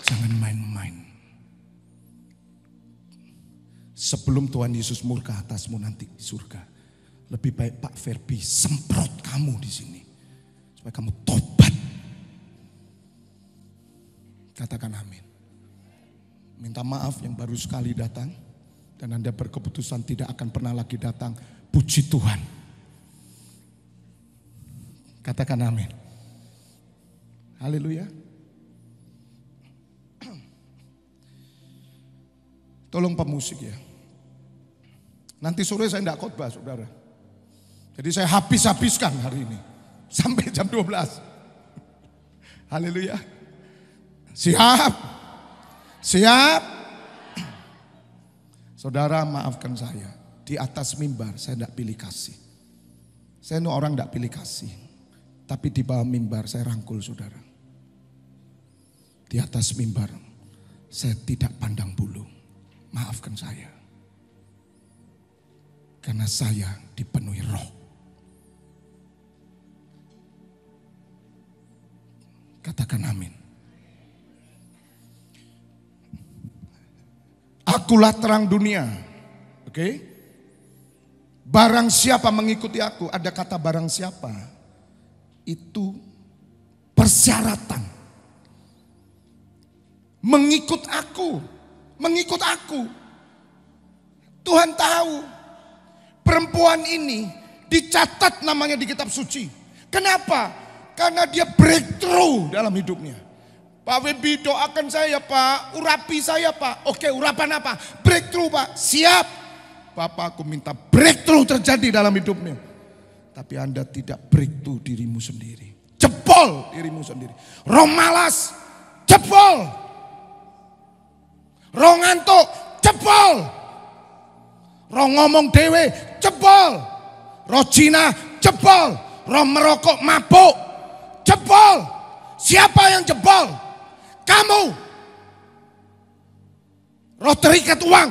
Jangan main-main. Sebelum Tuhan Yesus murka atasmu nanti di surga. Lebih baik Pak Ferbi semprot kamu di sini. Supaya kamu tobat. Katakan amin. Minta maaf yang baru sekali datang. Dan Anda berkeputusan tidak akan pernah lagi datang. Puji Tuhan. Katakan amin. Haleluya. Tolong pemusik ya. Nanti sore saya tidak khotbah saudara. Jadi saya habis-habiskan hari ini. Sampai jam 12. Haleluya. Siap. Siap. Saudara maafkan saya. Di atas mimbar saya tidak pilih kasih. Saya ini orang tidak pilih kasih. Tapi di bawah mimbar saya rangkul saudara. Di atas mimbar saya tidak pandang bulu. Maafkan saya. Karena saya dipenuhi roh. Katakan amin. Akulah terang dunia. Oke? Barang siapa mengikuti aku. Ada kata barang siapa. Itu persyaratan. Mengikut aku. Mengikut aku. Tuhan tahu. Perempuan ini dicatat namanya di kitab suci. Kenapa? Karena dia breakthrough dalam hidupnya. Pak Webi doakan saya Pak, urapi saya Pak. Oke, urapan apa? Breakthrough Pak, siap. Bapak aku minta breakthrough terjadi dalam hidupnya. Tapi Anda tidak breakthrough dirimu sendiri. Jebol dirimu sendiri. Roh malas, jebol. Roh ngantuk, jebol. roh ngomong dewe jebol, roh Cina jebol, roh merokok mabuk jebol. Siapa yang jebol? Kamu. Roh terikat uang,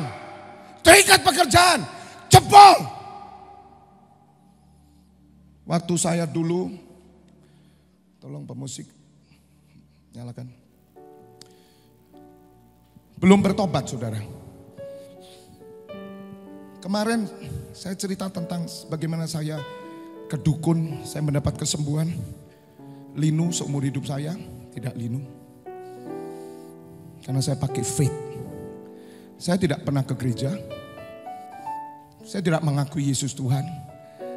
terikat pekerjaan, jebol. Waktu saya dulu, tolong pemusik nyalakan. Belum bertobat saudara. Kemarin saya cerita tentang bagaimana saya ke dukun, saya mendapat kesembuhan. Linu seumur hidup saya, tidak linu. Karena saya pakai faith. Saya tidak pernah ke gereja. Saya tidak mengakui Yesus Tuhan.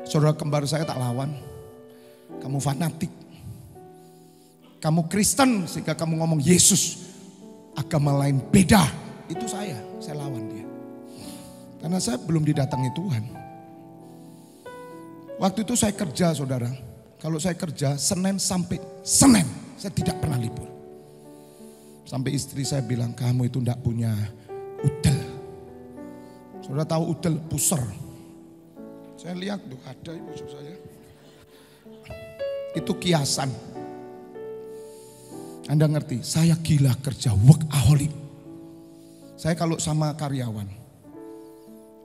Saudara kembar saya tak lawan. Kamu fanatik. Kamu Kristen sehingga kamu ngomong Yesus. Agama lain beda. Itu saya lawan dia. Karena saya belum didatangi Tuhan. Waktu itu saya kerja saudara. Kalau saya kerja Senin sampai Senin. Saya tidak pernah libur. Sampai istri saya bilang kamu itu tidak punya udel. Saudara tahu udel puser. Saya lihat tuh ada ibu saya. Itu kiasan. Anda ngerti, saya gila kerja, workaholic. Saya kalau sama karyawan,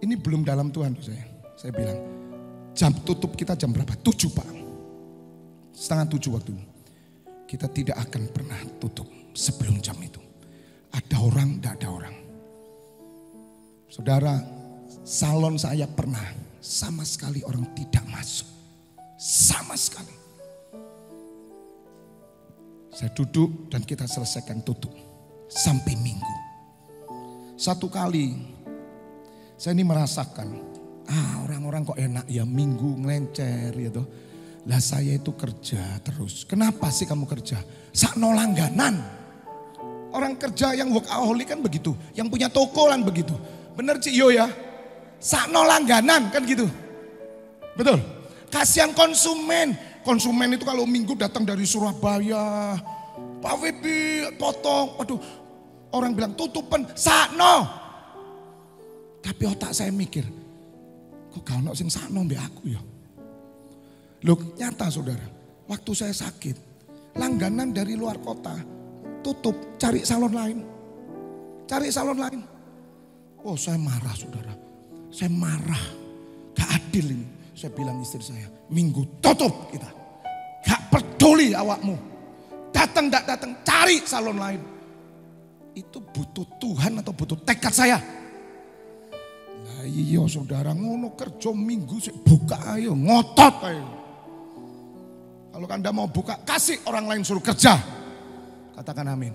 ini belum dalam Tuhan saya. Saya bilang, jam tutup kita jam berapa? 7 Pak. 6:30 waktu. Kita tidak akan pernah tutup sebelum jam itu. Ada orang, tidak ada orang. Saudara, salon saya pernah sama sekali orang tidak masuk. Sama sekali. Saya duduk dan kita selesaikan tutup. Sampai Minggu. Satu kali saya ini merasakan, orang-orang kok enak ya Minggu ngelencer gitu. Lah saya itu kerja terus. Kenapa sih kamu kerja? Sakno langganan. Orang kerja yang workaholic kan begitu. Yang punya toko kan begitu. Bener Cik Yo ya. Sakno langganan kan gitu. Betul. Kasihan konsumen. Konsumen itu kalau Minggu datang dari Surabaya. Pak Wibi potong. Waduh. Orang bilang tutupan. Sakno. Tapi otak saya mikir. Kok gak ono sing sakno mbek aku ya. Loh nyata saudara. Waktu saya sakit. Langganan dari luar kota. Tutup. Cari salon lain. Cari salon lain. Oh saya marah saudara. Saya marah. Gak adil ini. Saya bilang istri saya. Minggu tutup kita. Gak peduli awakmu. Datang gak datang. Cari salon lain. Itu butuh Tuhan atau butuh tekad saya. Nah iya saudara. Ngono kerja Minggu buka ayo. Ngotot ayo. Kalau Anda mau buka, kasih orang lain suruh kerja. Katakan amin.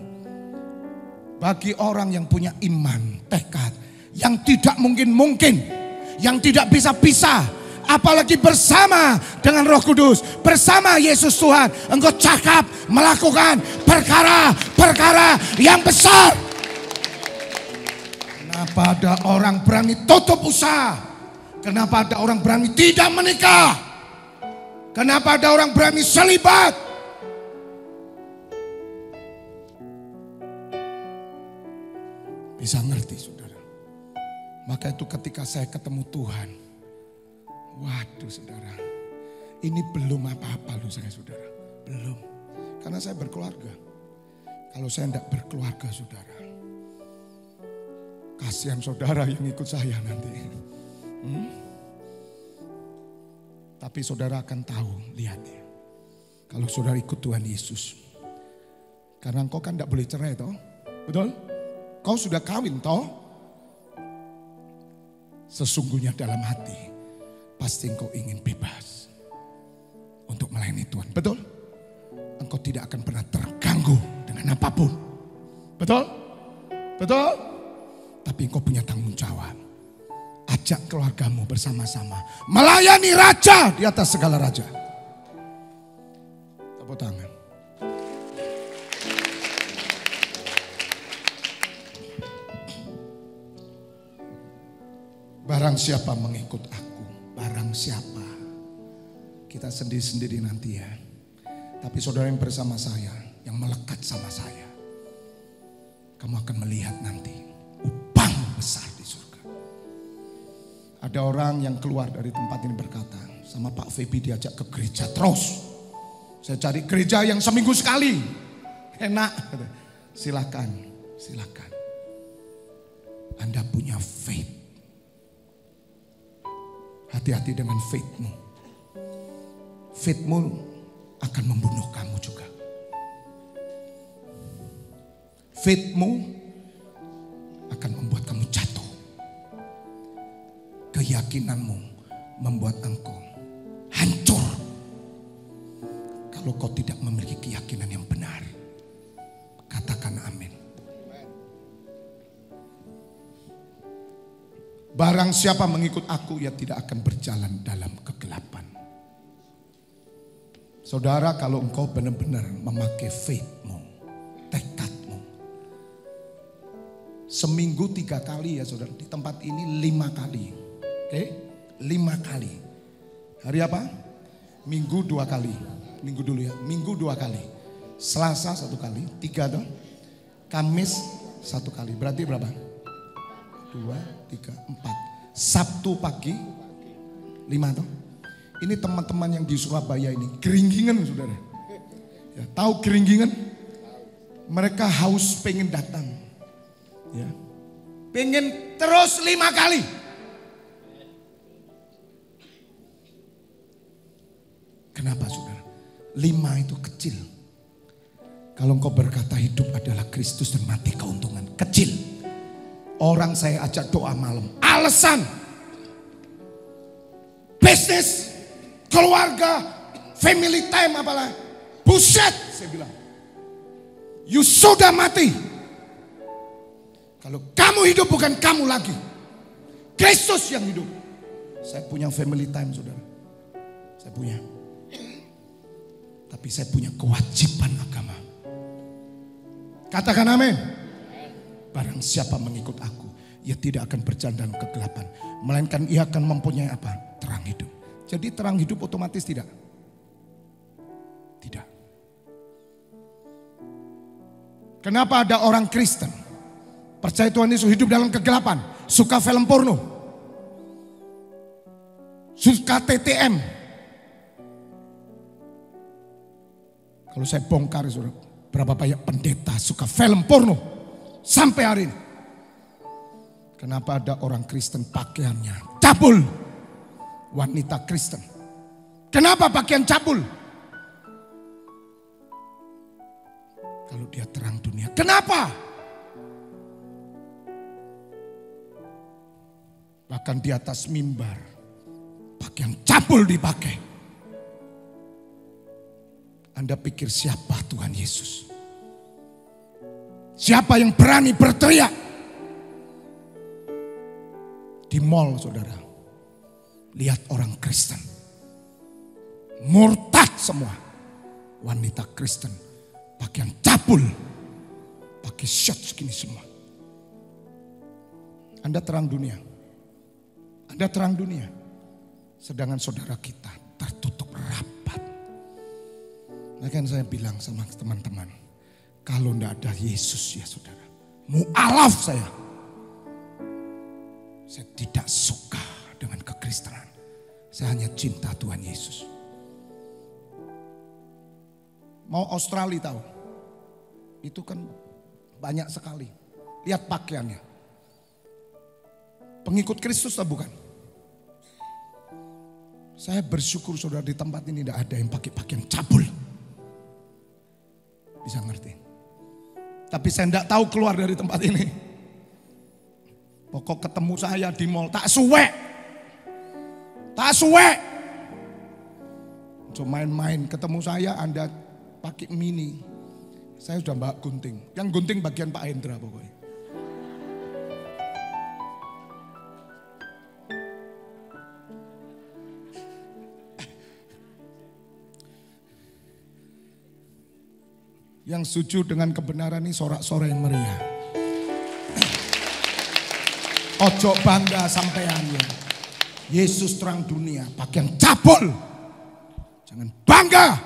Bagi orang yang punya iman, tekad, yang tidak mungkin-mungkin, yang tidak bisa-bisa, apalagi bersama dengan Roh Kudus, bersama Yesus Tuhan, engkau cakap melakukan perkara-perkara yang besar. Kenapa ada orang berani tutup usaha? Kenapa ada orang berani tidak menikah? Kenapa ada orang berani selibat? Bisa ngerti saudara. Maka itu ketika saya ketemu Tuhan. Waduh saudara. Ini belum apa-apa loh saya saudara. Belum. Karena saya berkeluarga. Kalau saya tidak berkeluarga saudara. Kasihan saudara yang ikut saya nanti. Tapi saudara akan tahu, lihat ya. Kalau saudara ikut Tuhan Yesus. Karena engkau kan tidak boleh cerai toh. Betul? Kau sudah kawin toh. Sesungguhnya dalam hati. Pasti engkau ingin bebas. Untuk melayani Tuhan. Betul? Engkau tidak akan pernah terganggu dengan apapun. Betul? Betul? Tapi engkau punya tanggung jawab. Ajak keluargamu bersama-sama. Melayani raja di atas segala raja. Tepuk tangan. Barang siapa mengikut aku. Barang siapa. Kita sendiri-sendiri nanti ya. Tapi saudara yang bersama saya. Yang melekat sama saya. Kamu akan melihat nanti. Upah besar di surga. Ada orang yang keluar dari tempat ini berkata, sama Pak Feby diajak ke gereja terus. Saya cari gereja yang seminggu sekali. Enak. Silakan, silakan. Anda punya faith. Hati-hati dengan faithmu. Faithmu akan membunuh kamu juga. Faithmu akan membuat kamu jatuh. Keyakinanmu membuat engkau hancur. Kalau kau tidak memiliki keyakinan yang benar. Katakan amin. Barang siapa mengikut aku, ia tidak akan berjalan dalam kegelapan. Saudara, kalau engkau benar-benar memakai faithmu, tekadmu. Seminggu 3 kali ya saudara, di tempat ini 5 kali. Oke, 5 kali. Hari apa? Minggu 2 kali. Minggu dulu ya, Minggu 2 kali. Selasa 1 kali, 3 tuh. Kamis 1 kali, berarti berapa? 2, 3, 4. Sabtu pagi 5 tuh. Ini teman-teman yang di Surabaya ini, geringgingan saudara. Ya, tahu geringgingan? Mereka haus pengen datang. Ya. Pengen terus 5 kali. Kenapa saudara? 5 itu kecil. Kalau engkau berkata hidup adalah Kristus dan mati keuntungan, kecil. Orang saya ajak doa malam, alasan bisnis, keluarga, family time apalah. Buset, saya bilang. You sudah mati. Kalau kamu hidup bukan kamu lagi. Kristus yang hidup. Saya punya family time saudara. Saya punya. Tapi saya punya kewajiban agama. Katakan amin. Barang siapa mengikut aku, ia tidak akan berjalan dalam kegelapan. Melainkan ia akan mempunyai apa? Terang hidup. Jadi terang hidup otomatis tidak? Tidak. Kenapa ada orang Kristen percaya Tuhan Yesus hidup dalam kegelapan? Suka film porno. Suka TTM. Kalau saya bongkar saudara, berapa banyak pendeta suka film porno sampai hari ini. Kenapa ada orang Kristen pakaiannya cabul? Wanita Kristen. Kenapa pakaian cabul? Kalau dia terang dunia. Kenapa? Bahkan di atas mimbar pakaian cabul dipakai. Anda pikir siapa Tuhan Yesus? Siapa yang berani berteriak? Di mall saudara. Lihat orang Kristen. Murtad semua. Wanita Kristen. Pakaian cabul. Pakai shorts segini semua. Anda terang dunia. Anda terang dunia. Sedangkan saudara kita tertutup rapat. Nah kan saya bilang sama teman-teman. Kalau tidak ada Yesus ya saudara. Mu'alaf saya. Saya tidak suka dengan kekristenan. Saya hanya cinta Tuhan Yesus. Mau Australia tahu? Itu kan banyak sekali. Lihat pakaiannya. Pengikut Kristus atau bukan? Saya bersyukur saudara di tempat ini tidak ada yang pakai pakaian cabul. Bisa ngerti. Tapi saya tidak tahu keluar dari tempat ini. Pokok ketemu saya di mall tak suwe. Tak suwe. Cuma main-main ketemu saya Anda pakai mini. Saya sudah mbak gunting. Yang gunting bagian Pak Hendra pokoknya. Yang setuju dengan kebenaran ini sorak-sorai yang meriah. Ojo bangga sampeannya. Yesus terang dunia, pakaian cabul. Jangan bangga.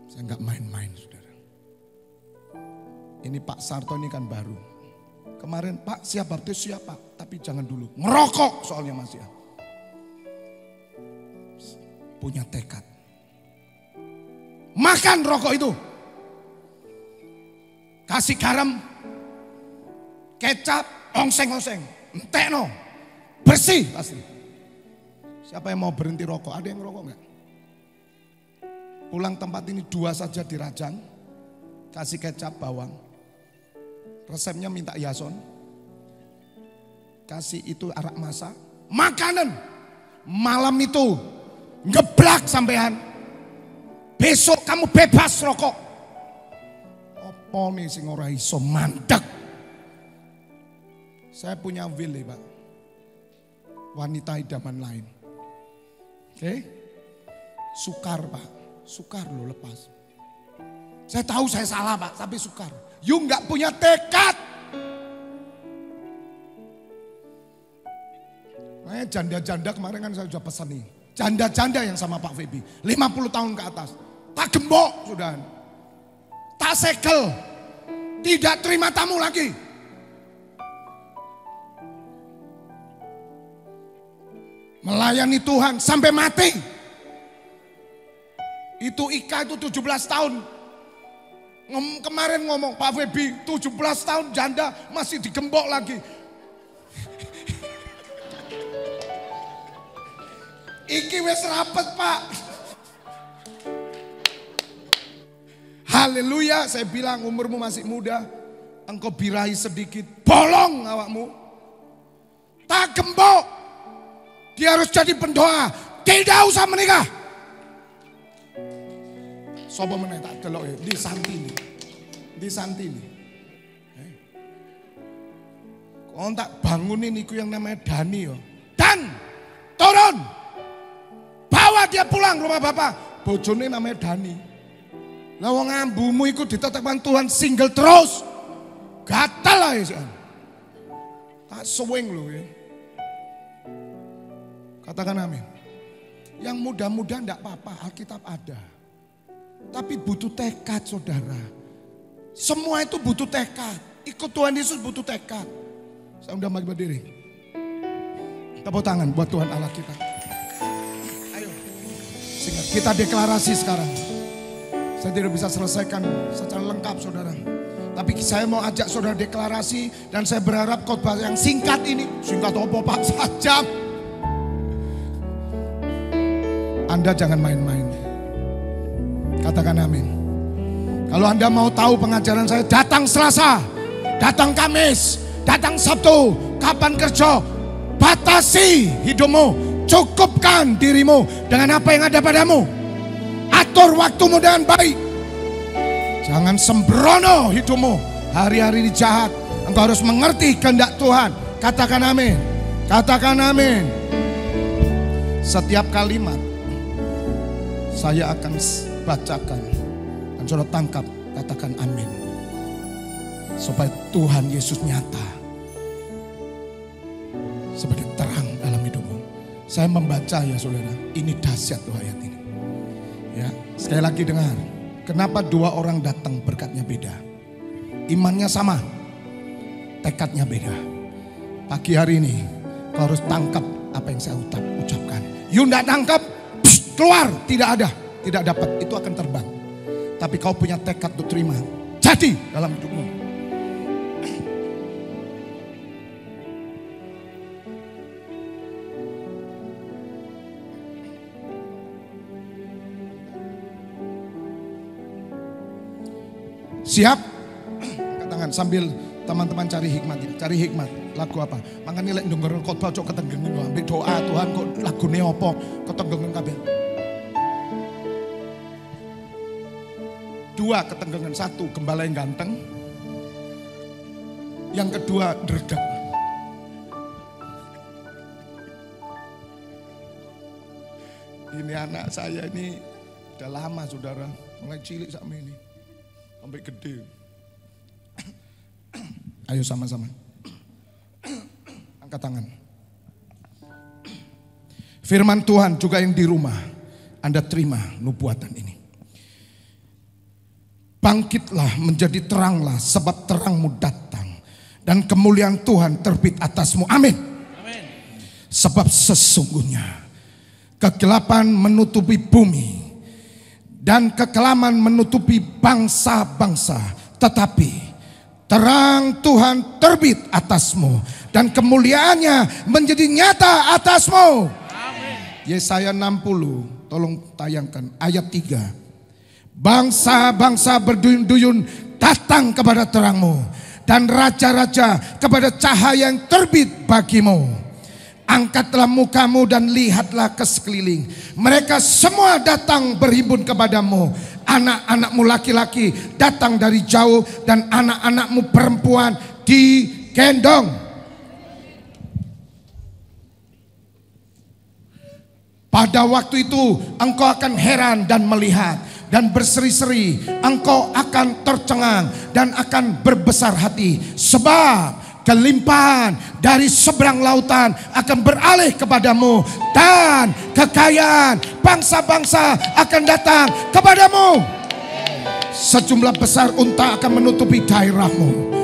Saya enggak main-main saudara. Ini Pak Sarto ini kan baru. Kemarin, Pak siap baptis, siap Pak. Tapi jangan dulu, ngerokok soalnya Mas ya. Punya tekad. Makan rokok itu. Kasih garam, kecap, ongseng-ongseng. Entekno, bersih pasti. Siapa yang mau berhenti rokok? Ada yang ngerokok enggak? Pulang tempat ini 2 saja dirajang. Kasih kecap, bawang. Resepnya minta Yason. Kasih itu arak masak. Makanan. Malam itu ngeblak sampean. Besok kamu bebas rokok. Apa nih sing ora iso mandek. Saya punya will Pak. Wanita idaman lain. Oke. Sukar Pak. Sukar lo lepas. Saya tahu saya salah Pak, tapi sukar. You nggak punya tekad. Nah, janda-janda kemarin kan saya sudah pesan nih. Janda-janda yang sama Pak Febi. 50 tahun ke atas. Tak gembok sudah. Tak segel. Tidak terima tamu lagi. Melayani Tuhan sampai mati. Itu Ika itu 17 tahun. Kemarin ngomong Pak Febi 17 tahun janda masih digembok lagi. Iki wis rapet Pak. Haleluya, saya bilang umurmu masih muda. Engkau birahi sedikit, bolong awakmu. Tak gembok. Dia harus jadi pendoa. Tidak usah menikah. Sopo meneh tak delok ya, di Santini. Di Santini. Kau tak bangunin iku yang namanya Dani yo. Dan turun. Bawa dia pulang rumah bapak. Bojone namanya Dani. Lah wong ambumu iku ditetapkan Tuhan single terus. Gatal lah ya. Tak swing loh ya. Katakan amin. Yang muda-muda enggak apa-apa, Alkitab ada. Tapi butuh tekad saudara. Semua itu butuh tekad. Ikut Tuhan Yesus butuh tekad. Saya undang bagi berdiri. Tepuk tangan buat Tuhan Allah kita. Ayo. Sehingga kita deklarasi sekarang. Saya tidak bisa selesaikan secara lengkap saudara. Tapi saya mau ajak saudara deklarasi. Dan saya berharap khotbah yang singkat ini. Singkat apa Pak? Sajam. Anda jangan main-main. Katakan amin. Kalau Anda mau tahu pengajaran saya, datang Selasa, datang Kamis, datang Sabtu, kapan kerja, batasi hidupmu, cukupkan dirimu dengan apa yang ada padamu. Atur waktumu dengan baik. Jangan sembrono hidupmu, hari-hari ini jahat. Engkau harus mengerti kehendak Tuhan. Katakan amin. Katakan amin. Setiap kalimat saya akan bacakan dan saudara tangkap, katakan amin. Supaya Tuhan Yesus nyata sebagai terang dalam hidupmu. Saya membaca ya saudara, ini dahsyat tuh ayat ini. Ya, sekali lagi dengar. Kenapa 2 orang datang berkatnya beda? Imannya sama, tekadnya beda. Pagi hari ini kau harus tangkap apa yang saya ucapkan. You tidak tangkap, keluar, tidak ada, tidak dapat, itu akan terbang. Tapi kau punya tekad untuk terima, jadi dalam hidupmu. Siap? Angkat tangan sambil teman-teman cari hikmat, cari hikmat. Lagu apa? Makanya lek denger khotbah cok ketenggengen kok ambek doa Tuhan kok lagune apa? Ketenggengen kabeh. 2 ketenggengan, 1 gembala yang ganteng, yang kedua dredeg. Ini anak saya ini udah lama saudara, mulai cilik sampai ini, sampai gede. Ayo sama-sama, angkat tangan. Firman Tuhan juga yang di rumah, Anda terima nubuatan ini. Bangkitlah menjadi teranglah sebab terangmu datang. dan kemuliaan Tuhan terbit atasmu. Amin. Sebab sesungguhnya kegelapan menutupi bumi dan kekelaman menutupi bangsa-bangsa, tetapi terang Tuhan terbit atasmu dan kemuliaannya menjadi nyata atasmu. Yesaya 60, tolong tayangkan ayat 3. Bangsa-bangsa berduyun-duyun datang kepada terangmu, dan raja-raja kepada cahaya yang terbit bagimu. Angkatlah mukamu dan lihatlah ke sekeliling. Mereka semua datang berhimpun kepadamu. Anak-anakmu laki-laki datang dari jauh, dan anak-anakmu perempuan digendong. Pada waktu itu engkau akan heran dan melihat dan berseri-seri. Engkau akan tercengang dan akan berbesar hati. Sebab kelimpahan dari seberang lautan akan beralih kepadamu, dan kekayaan bangsa-bangsa akan datang kepadamu. Sejumlah besar unta akan menutupi daerahmu.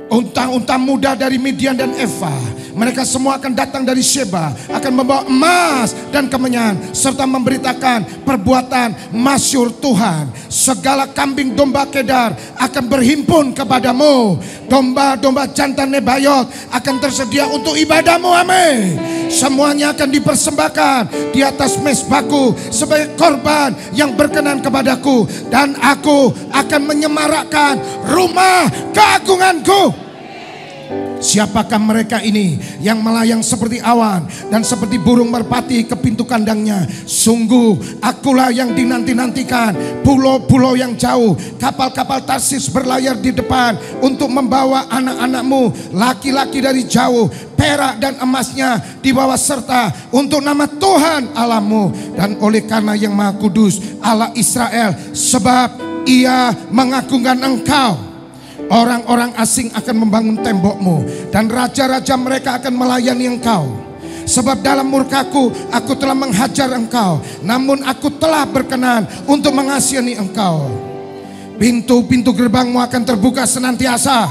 Unta-unta muda dari Midian dan Eva, mereka semua akan datang dari Sheba, akan membawa emas dan kemenyan, serta memberitakan perbuatan masyhur Tuhan. Segala kambing domba Kedar akan berhimpun kepadamu. Domba-domba jantan Nebayot akan tersedia untuk ibadahmu. Amin. Semuanya akan dipersembahkan di atas mezbahku sebagai korban yang berkenan kepadaku, dan aku akan menyemarakkan rumah keagunganku. Siapakah mereka ini yang melayang seperti awan dan seperti burung merpati ke pintu kandangnya? Sungguh akulah yang dinanti-nantikan. Pulau-pulau yang jauh, kapal-kapal Tarsis berlayar di depan untuk membawa anak-anakmu laki-laki dari jauh. Perak dan emasnya dibawa serta untuk nama Tuhan Allahmu, dan oleh karena yang Maha Kudus Allah Israel, sebab Ia mengagungkan engkau. Orang-orang asing akan membangun tembokmu, dan raja-raja mereka akan melayani engkau. Sebab dalam murkaku aku telah menghajar engkau, namun aku telah berkenan untuk mengasihani engkau. Pintu-pintu gerbangmu akan terbuka senantiasa,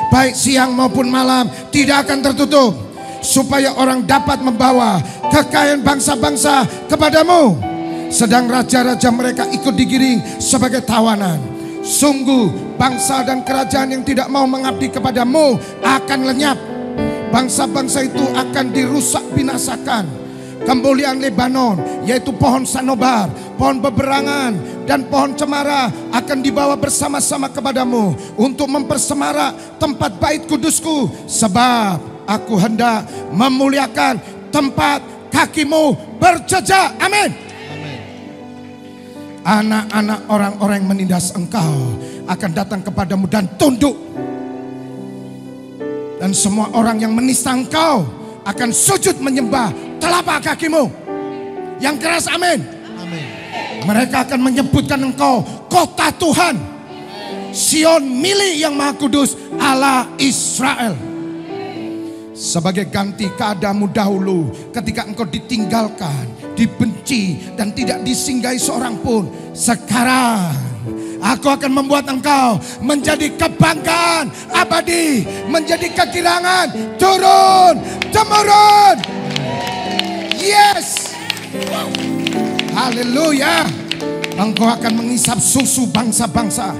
baik siang maupun malam tidak akan tertutup, supaya orang dapat membawa kekayaan bangsa-bangsa kepadamu, sedang raja-raja mereka ikut digiring sebagai tawanan. Sungguh bangsa dan kerajaan yang tidak mau mengabdi kepadamu akan lenyap. Bangsa-bangsa itu akan dirusak binasakan. Kemuliaan Lebanon, yaitu pohon sanobar, pohon beberangan, dan pohon cemara akan dibawa bersama-sama kepadamu untuk mempersemarak tempat bait kudusku. Sebab aku hendak memuliakan tempat kakimu berjejak. Amin. Anak-anak orang-orang yang menindas engkau akan datang kepadamu dan tunduk. Dan semua orang yang menista engkau akan sujud menyembah telapak kakimu. Yang keras amin. Amin. Mereka akan menyebutkan engkau kota Tuhan, Sion milik yang Maha Kudus Allah Israel. Sebagai ganti keadaanmu dahulu ketika engkau ditinggalkan, dibenci, dan tidak disinggahi seorang pun, sekarang aku akan membuat engkau menjadi kebanggaan abadi, menjadi kegirangan turun temurun. Yes. Haleluya. Engkau akan mengisap susu bangsa-bangsa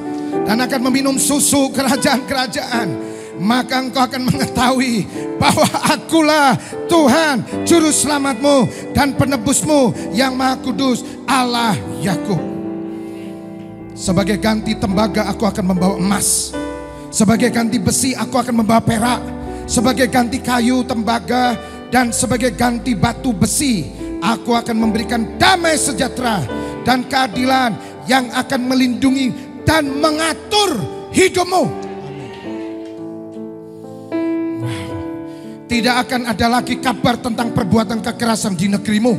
dan akan meminum susu kerajaan-kerajaan. Maka engkau akan mengetahui bahwa akulah Tuhan juru selamatmu dan penebusmu yang Maha Kudus Allah Yakub. Sebagai ganti tembaga aku akan membawa emas, sebagai ganti besi aku akan membawa perak, sebagai ganti kayu tembaga, dan sebagai ganti batu besi aku akan memberikan damai sejahtera dan keadilan yang akan melindungi dan mengatur hidupmu. Tidak akan ada lagi kabar tentang perbuatan kekerasan di negerimu,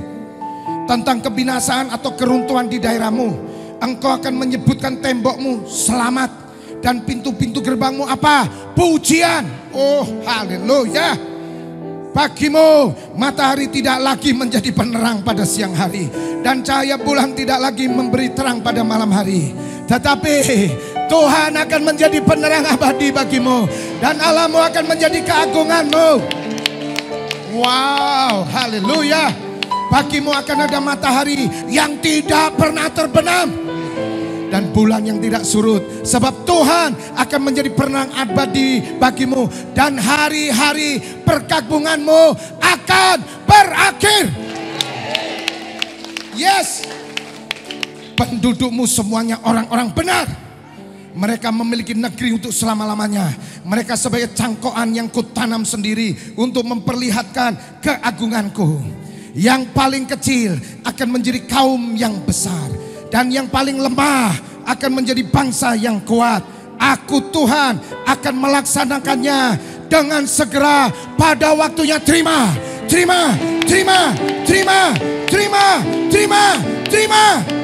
tentang kebinasaan atau keruntuhan di daerahmu. Engkau akan menyebutkan tembokmu selamat, dan pintu-pintu gerbangmu apa? Pujian. Oh haleluya. Bagimu matahari tidak lagi menjadi penerang pada siang hari, dan cahaya bulan tidak lagi memberi terang pada malam hari. Tetapi Tuhan akan menjadi penerang abadi bagimu. Dan Allahmu akan menjadi keagunganmu. Wow, haleluya. Bagimu akan ada matahari yang tidak pernah terbenam. Dan bulan yang tidak surut. Sebab Tuhan akan menjadi penerang abadi bagimu. Dan hari-hari perkabunganmu akan berakhir. Yes. Pendudukmu semuanya orang-orang benar. Mereka memiliki negeri untuk selama-lamanya. Mereka sebagai cangkokan yang kutanam sendiri untuk memperlihatkan keagunganku. Yang paling kecil akan menjadi kaum yang besar. Dan yang paling lemah akan menjadi bangsa yang kuat. Aku Tuhan akan melaksanakannya dengan segera pada waktunya. Terima, terima, terima, terima, terima, terima, terima.